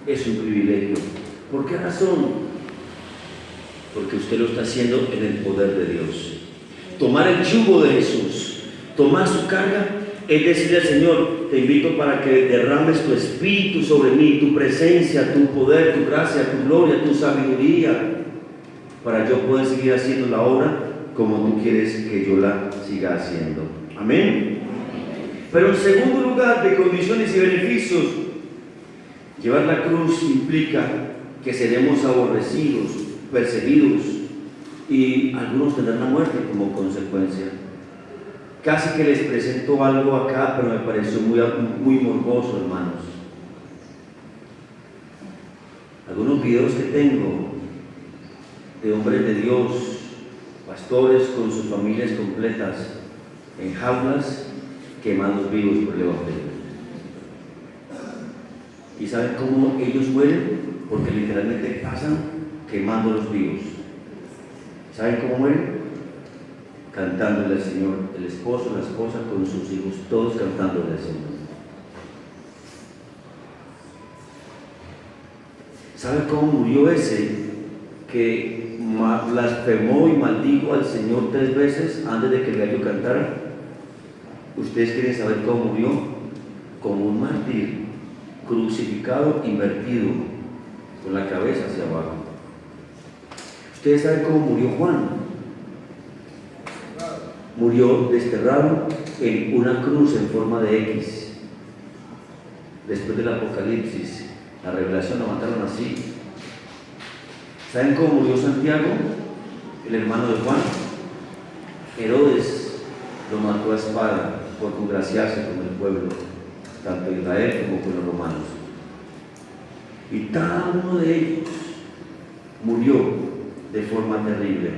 es un privilegio. ¿Por qué razón? Porque usted lo está haciendo en el poder de Dios. Tomar el yugo de Jesús, tomar su carga, es decirle al Señor: te invito para que derrames tu espíritu sobre mí, tu presencia, tu poder, tu gracia, tu gloria, tu sabiduría, para yo poder seguir haciendo la obra como tú quieres que yo la siga haciendo. Amén. Pero en segundo lugar, de condiciones y beneficios, llevar la cruz implica que seremos aborrecidos, perseguidos, y algunos tendrán la muerte como consecuencia. Casi que les presento algo acá, pero me pareció muy morboso, hermanos. Algunos videos que tengo de hombres de Dios, pastores con sus familias completas en jaulas, quemados vivos por el Evangelio. ¿Y saben cómo ellos mueren? Porque literalmente pasan quemándolos vivos. ¿Saben cómo mueren? Cantándole al Señor, el esposo, la esposa con sus hijos, todos cantándole al Señor. ¿Sabe cómo murió ese que blasfemó y maldijo al Señor 3 veces antes de que el gallo cantara? ¿Ustedes quieren saber cómo murió? Como un mártir, crucificado, invertido, con la cabeza hacia abajo. ¿Ustedes saben cómo murió Juan? Murió desterrado en una cruz en forma de X. Después del Apocalipsis, la revelación, lo mataron así. ¿Saben cómo murió Santiago, el hermano de Juan? Herodes lo mató a espada por congraciarse con el pueblo, tanto Israel como con los romanos. Y cada uno de ellos murió de forma terrible,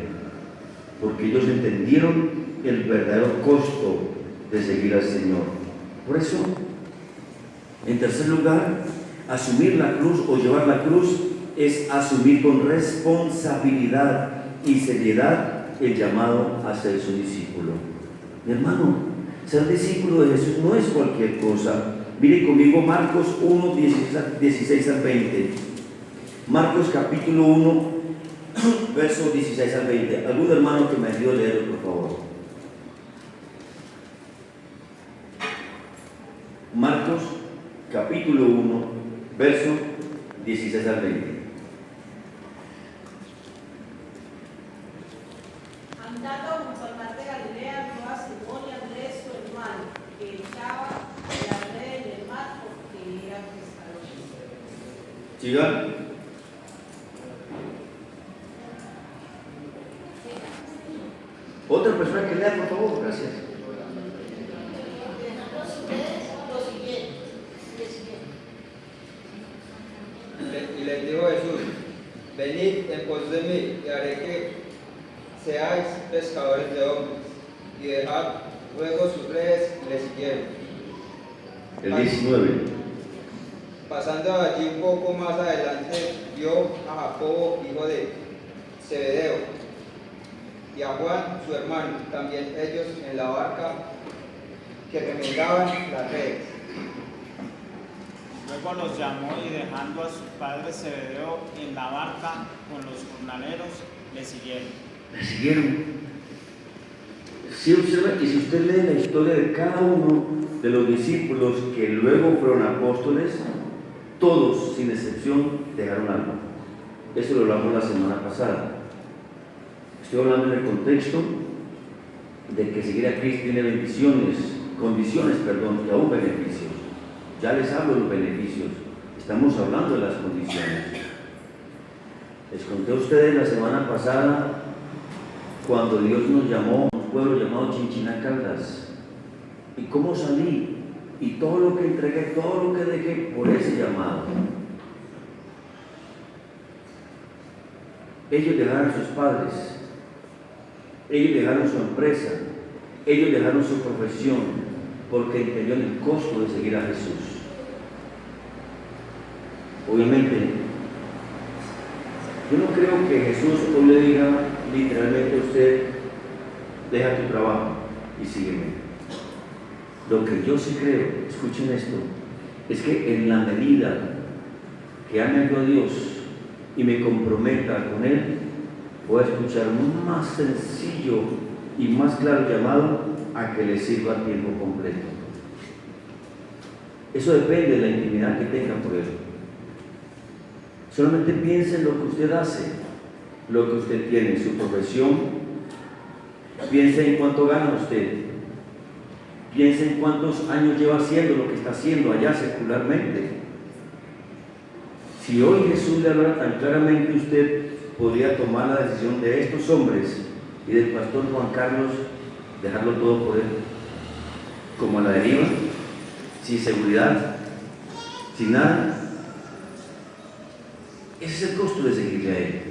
porque ellos entendieron el verdadero costo de seguir al Señor. Por eso, en tercer lugar, asumir la cruz o llevar la cruz es asumir con responsabilidad y seriedad el llamado a ser su discípulo. Mi hermano, ser discípulo de Jesús no es cualquier cosa. Mire conmigo Marcos 1, 16 al 20. Marcos capítulo 1, versos 16 al 20. ¿Algún hermano que me ayude a leerlo, por favor? Marcos capítulo 1, verso 16 al 20. Andando junto al mar de Galilea, vio a Simón y Andrés, su hermano, que echaba la red en el mar porque eran pescadores. Sigan. Otra persona que lea, por favor, gracias. Y les dijo Jesús: venid en pos de mí, y haré que seáis pescadores de hombres. Y dejad luego sus redes, y le siguieron. El 19. Pasando allí un poco más adelante, vio a Jacobo, hijo de Zebedeo, y a Juan, su hermano, también ellos en la barca, que remendaban las redes. Luego los llamó y dejando a su padre Zebedeo en la barca con los jornaleros, le siguieron. Le siguieron. Si observa que si usted lee la historia de cada uno de los discípulos que luego fueron apóstoles, todos, sin excepción, dejaron algo. Eso lo hablamos la semana pasada. Estoy hablando en el contexto de que seguir a Cristo tiene condiciones, y aún beneficios. Ya les hablo de los beneficios, estamos hablando de las condiciones. Les conté a ustedes la semana pasada cuando Dios nos llamó a un pueblo llamado Chinchina-Caldas y cómo salí y todo lo que entregué, todo lo que dejé por ese llamado. Ellos dejaron a sus padres, ellos dejaron su empresa, ellos dejaron su profesión porque entendieron el costo de seguir a Jesús. Obviamente, yo no creo que Jesús hoy le diga literalmente a usted: deja tu trabajo y sígueme. Lo que yo sí creo, escuchen esto, es que en la medida que ame yo a Dios y me comprometa con Él, voy a escuchar un más sencillo y más claro llamado a que le sirva a tiempo completo. Eso depende de la intimidad que tenga por Él. Solamente piense en lo que usted hace, lo que usted tiene, su profesión. Piense en cuánto gana usted. Piense en cuántos años lleva haciendo lo que está haciendo allá secularmente. Si hoy Jesús le hablara tan claramente, usted podría tomar la decisión de estos hombres y del pastor Juan Carlos, dejarlo todo por Él, como a la deriva, sin seguridad, sin nada. Ese es el costo de seguirle a Él,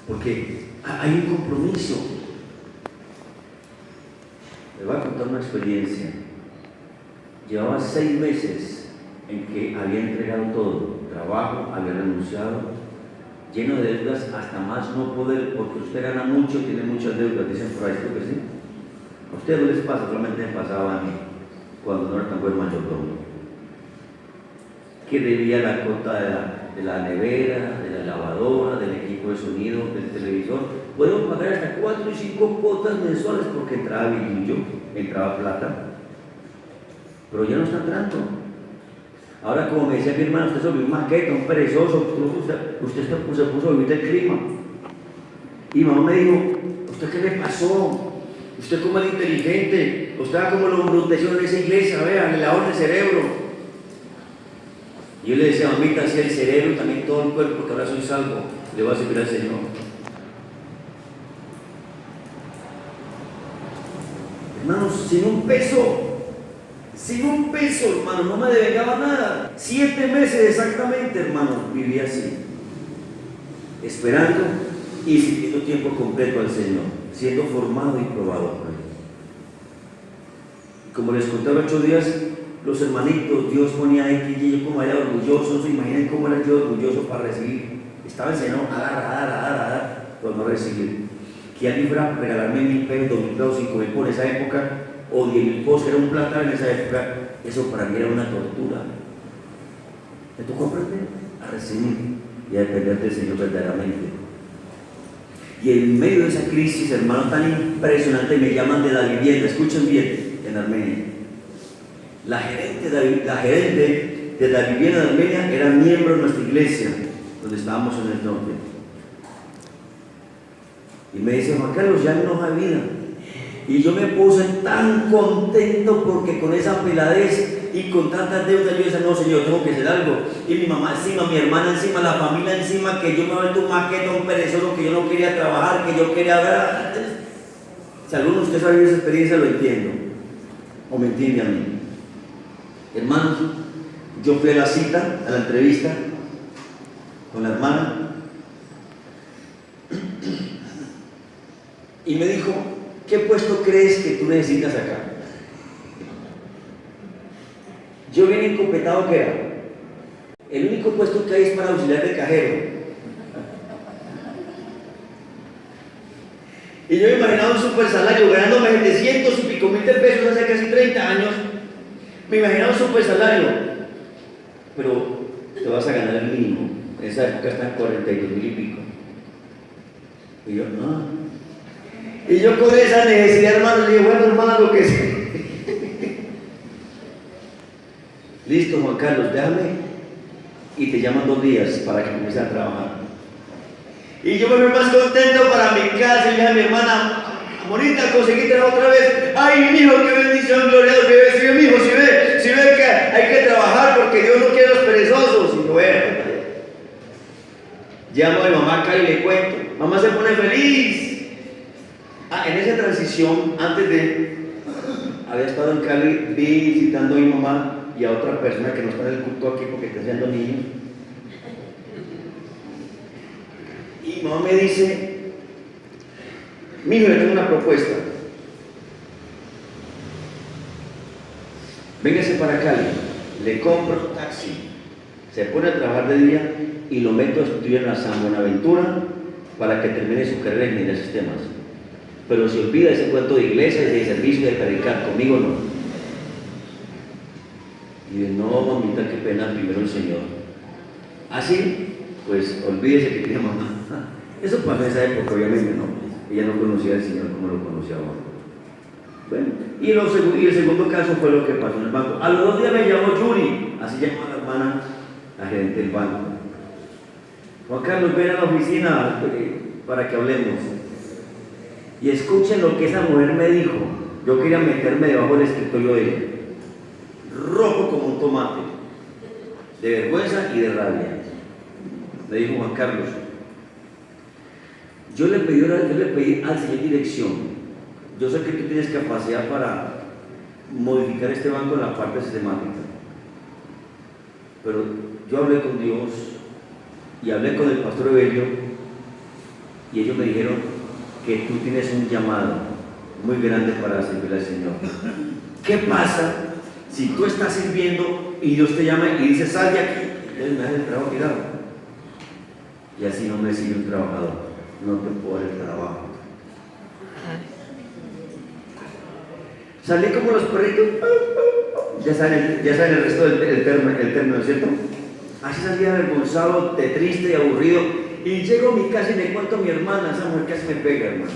porque hay un compromiso. Le voy a contar una experiencia. Llevaba 6 meses en que había entregado todo, trabajo, había renunciado, lleno de deudas hasta más no poder, porque usted gana mucho, tiene muchas deudas, dicen por ahí, ¿sí que sí? A ustedes no les pasa, solamente me pasaba a mí, cuando no era tan buen mayordomo, que debía la cuota de la nevera, de la lavadora, del equipo de sonido, del televisor. Podemos pagar hasta 4 y 5 cuotas mensuales porque entraba billullo, entraba plata, pero ya no está entrando. Ahora, como me decía mi hermano, usted se volvió un maqueta, un perezoso, usted se puso a vivir del clima. Y mamá me dijo: ¿usted qué le pasó? Usted como el inteligente, usted va como lo embruteció en esa iglesia, vean, el lavado del cerebro. Y yo le decía: mamita, si el cerebro y también todo el cuerpo, que ahora soy salvo, le voy a servir al Señor. Hermanos, sin un peso, hermano, no me devengaba nada. 7 meses exactamente, hermano, viví así, esperando y sirviendo tiempo completo al Señor, siendo formado y probado por Él. Como les contaba 8 días, los hermanitos, Dios ponía ahí que yo como era orgulloso, ¿se imaginan cómo era yo orgulloso para recibir? Estaba enseñado a dar, pero no recibir. Que alguien fuera a regalarme 1.000 pesos, 2.000 pesos, 5.000 por esa época, o 10.000 pesos, que era un platal en esa época, eso para mí era una tortura. Me tocó aprender a recibir y a depender del Señor verdaderamente. Y en medio de esa crisis, hermano, tan impresionante, me llaman de la vivienda, escuchen bien, en Armenia. La gerente de la vivienda de Armenia era miembro de nuestra iglesia, donde estábamos en el norte. Y me dice, Juan Carlos, ya no hay vida. Y yo me puse tan contento porque con esa peladez y con tantas deudas yo decía, no Señor, tengo que hacer algo. Y mi mamá encima, mi hermana encima, la familia encima, que yo me vuelto un maquetón perezoso, que yo no quería trabajar, que yo quería ver. Si alguno de ustedes ha vivido esa experiencia, lo entiendo. O me entiende a mí. Hermanos, yo fui a la cita, a la entrevista con la hermana. Y me dijo, ¿qué puesto crees que tú necesitas acá? Yo bien encopetado que era. El único puesto que hay es para auxiliar de cajero. Y yo me imaginaba un super salario, ganándome 700 y pico mil de pesos hace casi 30 años. Me imaginaba un super salario. Pero te vas a ganar el mínimo. En esa época están 42,000 y pico. Y yo, no. Y yo con esa necesidad, hermano, le dije, bueno, hermano, lo que sea. Listo, Juan Carlos, déjame y te llaman 2 días para que comiences a trabajar. Y yo me fui más contento para mi casa y le dije a mi hermana, Morita, conseguí trabajo otra vez. Ay, mi hijo, qué bendición, gloria a Dios. Si ve, mi hijo, si ve que hay que trabajar porque Dios no quiere a los perezosos. Y bueno, llamo a mi mamá acá y le cuento. Mamá se pone feliz. En esa transición, antes de, había estado en Cali visitando a mi mamá y a otra persona que no está en el culto aquí porque está haciendo niños. Y mi mamá me dice, mi hijo, le tengo una propuesta. Véngase para Cali, le compro un taxi, se pone a trabajar de día y lo meto a estudiar en la San Buenaventura para que termine su carrera en ingeniería de sistemas. Pero se olvida ese cuento de iglesia, de servicio, de predicar, conmigo no. Y dice, no, mamita, qué pena, primero el Señor. Así, pues olvídese que tiene mamá. Eso pasó en esa época, obviamente, no. Ella no conocía al Señor como lo conocía ahora. Bueno, y el segundo caso fue lo que pasó en el banco. A los 2 días me llamó Yuri, así llamó a la hermana, la gerente del banco. Juan Carlos, ven a la oficina para que hablemos. Y escuchen lo que esa mujer me dijo. Yo quería meterme debajo del escritorio de ella. Rojo como un tomate. De vergüenza y de rabia. Me dijo, Juan Carlos, yo le pedí al Señor dirección. Yo sé que tú tienes capacidad para modificar este banco en la parte sistemática. Pero yo hablé con Dios y hablé con el pastor Evelio y ellos me dijeron que tú tienes un llamado muy grande para servir al Señor. ¿Qué pasa si tú estás sirviendo y Dios te llama y dice, sal de aquí? Entonces me das el trabajo tirado. Y así no me sigue un trabajador. No te puedo dar el trabajo. Salí como los perritos. Ya saben el resto del término, ¿cierto? Así salía avergonzado, triste y aburrido. Y llego a mi casa y le cuento a mi hermana, esa mujer casi me pega, hermano.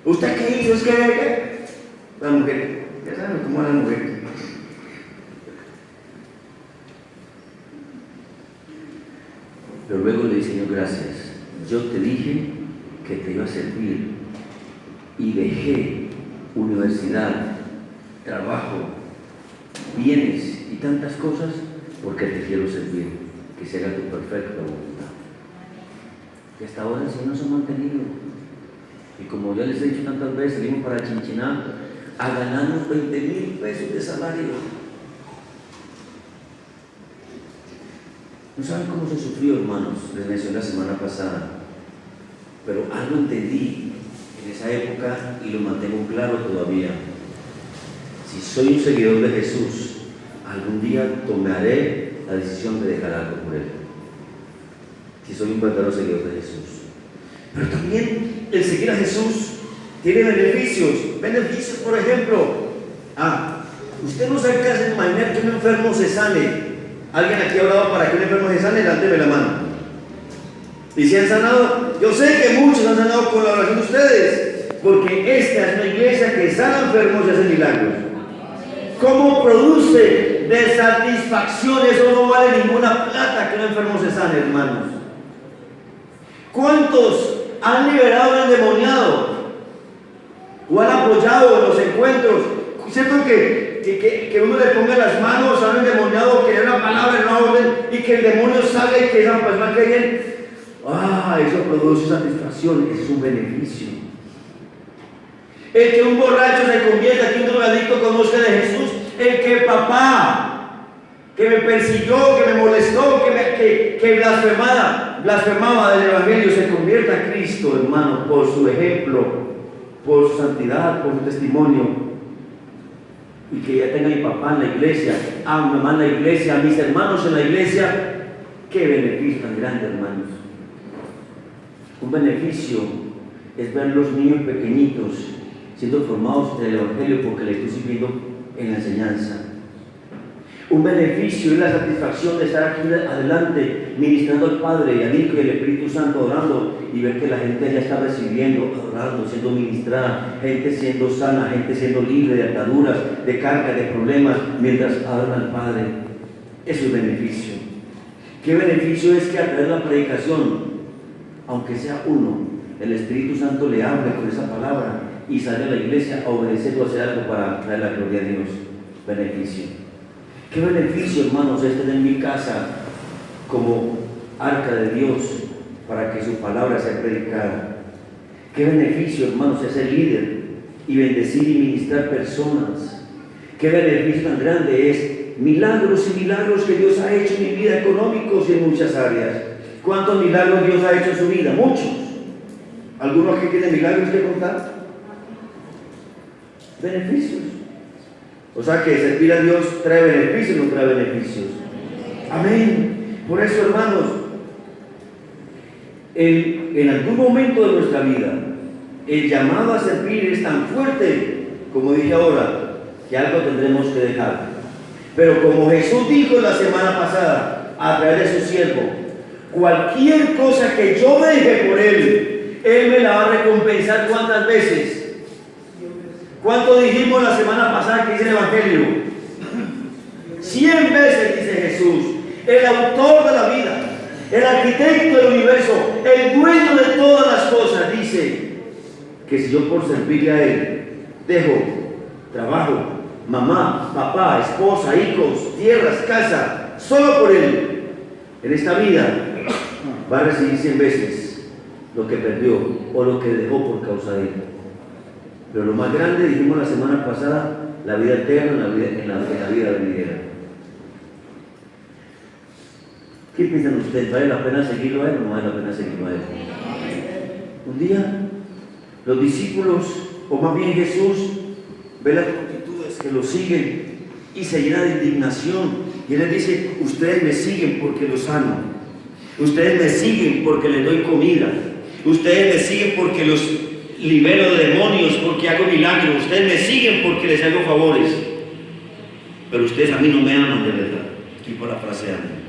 ¿Usted qué hizo? ¿Es que la mujer? Ya saben cómo es la mujer. Pero luego le dije, Señor, gracias. Yo te dije que te iba a servir y dejé universidad, trabajo, bienes y tantas cosas porque te quiero servir. Que se haga tu perfecta voluntad. Que hasta ahora el Señor se ha mantenido. Y como ya les he dicho tantas veces, salimos para Chinchiná a ganarnos 20,000 pesos de salario. No saben cómo se sufrió, hermanos. Les mencioné la semana pasada. Pero algo entendí en esa época y lo mantengo claro todavía. Si soy un seguidor de Jesús, algún día tomaré la decisión de dejar algo por Él. Si soy un verdadero seguidor de Jesús. Pero también el seguir a Jesús tiene beneficios. Beneficios, por ejemplo. Usted no sabe qué hace imaginar que un enfermo se sane. ¿Alguien aquí ha hablado para que un enfermo se sane? Levánteme la mano. ¿Y si han sanado? Yo sé que muchos han sanado con la oración de ustedes. Porque esta es una iglesia que sana enfermos y hace milagros. ¿Cómo produce de satisfacción? Eso no vale ninguna plata que un enfermo se sane, hermanos. ¿Cuántos han liberado al endemoniado? ¿O han apoyado en los encuentros? ¿Cierto que uno le ponga las manos a un endemoniado, que le dé una palabra, una orden, y que el demonio salga y que esa persona quede bien? Eso produce satisfacción, ese es un beneficio. El que un borracho se convierta, que un drogadicto conozca de Jesús, el que papá, que me persiguió, que me molestó, que blasfemaba del Evangelio, se convierta a Cristo, hermano, por su ejemplo, por su santidad, por su testimonio. Y que ya tenga a mi papá en la iglesia, a mi mamá en la iglesia, a mis hermanos en la iglesia. Qué beneficio tan grande, hermanos. Un beneficio es ver los niños pequeñitos siendo formados en el Evangelio porque les estoy sirviendo en la enseñanza. Un beneficio es la satisfacción de estar aquí adelante ministrando al Padre y al Hijo y al Espíritu Santo, orando, y ver que la gente ya está recibiendo, adorando, siendo ministrada, gente siendo sana, gente siendo libre de ataduras, de carga, de problemas, mientras adoran al Padre. Eso es beneficio. ¿Qué beneficio es que a través de la predicación, aunque sea uno, el Espíritu Santo le hable con esa palabra y salga a la iglesia a obedecer o hacer algo para traer la gloria a Dios? Beneficio. ¿Qué beneficio, hermanos, es tener mi casa como arca de Dios para que su palabra sea predicada? ¿Qué beneficio, hermanos, es ser líder y bendecir y ministrar personas? ¿Qué beneficio tan grande es milagros y milagros que Dios ha hecho en mi vida, económicos y en muchas áreas? ¿Cuántos milagros Dios ha hecho en su vida? Muchos. ¿Algunos que tienen milagros que contar? Beneficios. O sea que servir a Dios trae beneficios, no trae beneficios. Amén. Por eso, hermanos, en algún momento de nuestra vida, el llamado a servir es tan fuerte, como dije ahora, que algo tendremos que dejar. Pero como Jesús dijo la semana pasada, a través de su siervo, cualquier cosa que yo deje por Él, Él me la va a recompensar. ¿Cuántas veces? ¿Cuánto dijimos la semana pasada que dice el Evangelio? 100 veces dice Jesús, el autor de la vida, el arquitecto del universo, el dueño de todas las cosas, dice que si yo por servirle a Él dejo trabajo, mamá, papá, esposa, hijos, tierras, casa, solo por Él, en esta vida va a recibir 100 veces lo que perdió o lo que dejó por causa de Él. Pero lo más grande, dijimos la semana pasada, la vida eterna en la vida venidera. ¿Qué piensan ustedes? ¿Vale la pena seguirlo a Él o no vale la pena seguirlo a Él? Un día, los discípulos, o más bien Jesús, ve las multitudes que lo siguen y se llena de indignación. Y Él les dice, ustedes me siguen porque los sano. Ustedes me siguen porque les doy comida. Ustedes me siguen porque los libero de demonios, porque hago milagros. Ustedes me siguen porque les hago favores. Pero ustedes a mí no me aman de verdad. Estoy parafraseando.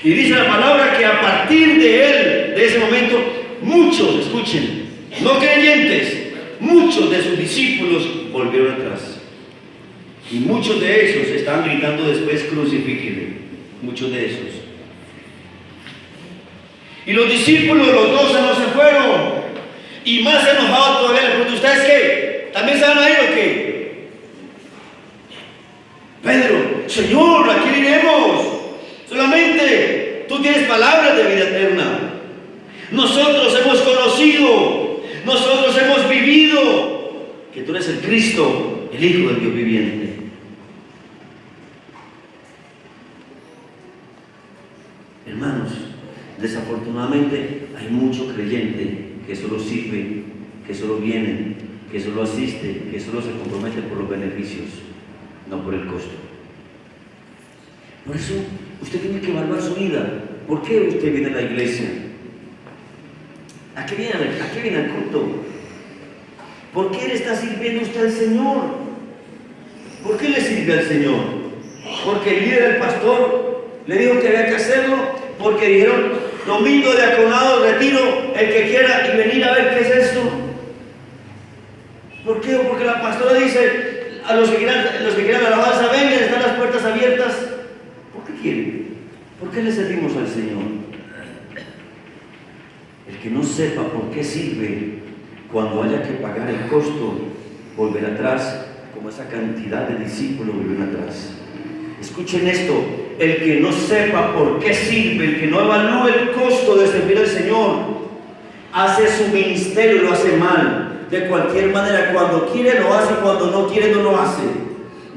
Y dice la palabra que a partir de Él, de ese momento, muchos, escuchen, no creyentes, muchos de sus discípulos volvieron atrás. Y muchos de esos estaban gritando después, crucifíquenle. Muchos de esos. Y los discípulos, los 12, no se fueron. Y más enojados todavía, le pregunto, ¿ustedes qué? ¿También se van a ir o qué? Pedro, Señor, ¿a quién iremos? Solamente tú tienes palabras de vida eterna. Nosotros hemos conocido, nosotros hemos vivido que tú eres el Cristo, el Hijo del Dios viviente. Hermanos, desafortunadamente hay mucho creyente que solo sirve, que solo viene, que solo asiste, que solo se compromete por los beneficios, no por el costo. Por eso usted tiene que evaluar su vida. ¿Por qué usted viene a la iglesia? ¿A qué viene al culto? ¿Por qué le está sirviendo usted al Señor? ¿Por qué le sirve al Señor? ¿Porque el líder, el pastor, le dijo que había que hacerlo? ¿Porque dijeron domingo diaconado, retiro, el que quiera y venir a ver qué es esto? ¿Por qué? Porque la pastora dice, a los que quieran alabanza, vengan, están las puertas abiertas. ¿Por qué quieren? ¿Por qué le servimos al Señor? El que no sepa por qué sirve, cuando haya que pagar el costo, volverá atrás, como esa cantidad de discípulos volvieron atrás. Escuchen esto: el que no sepa por qué sirve, el que no evalúe el costo de servir al Señor, hace su ministerio y lo hace mal. De cualquier manera, cuando quiere lo hace, cuando no quiere no lo hace.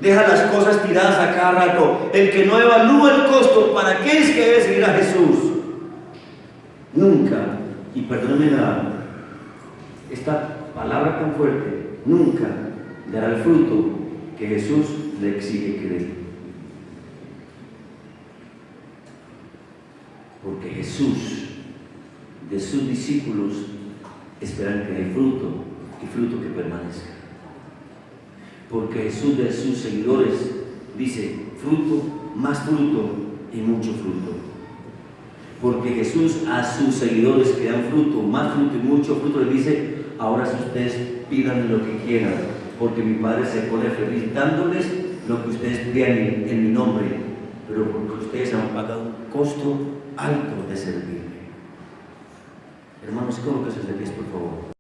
Deja las cosas tiradas a cada rato. El que no evalúa el costo, ¿para qué es que debe seguir a Jesús? Nunca, y perdónenme esta palabra tan fuerte, nunca dará el fruto que Jesús le exige que dé. Porque Jesús, de sus discípulos, esperan que dé fruto, y fruto que permanezca. Porque Jesús de sus seguidores dice: fruto, más fruto y mucho fruto. Porque Jesús a sus seguidores que dan fruto, más fruto y mucho fruto, les dice: ahora si ustedes pidan lo que quieran, porque mi Padre se pone feliz dándoles lo que ustedes pidan en mi nombre, pero porque ustedes han pagado un costo alto de servirme. Hermanos, ¿cómo que se les por favor?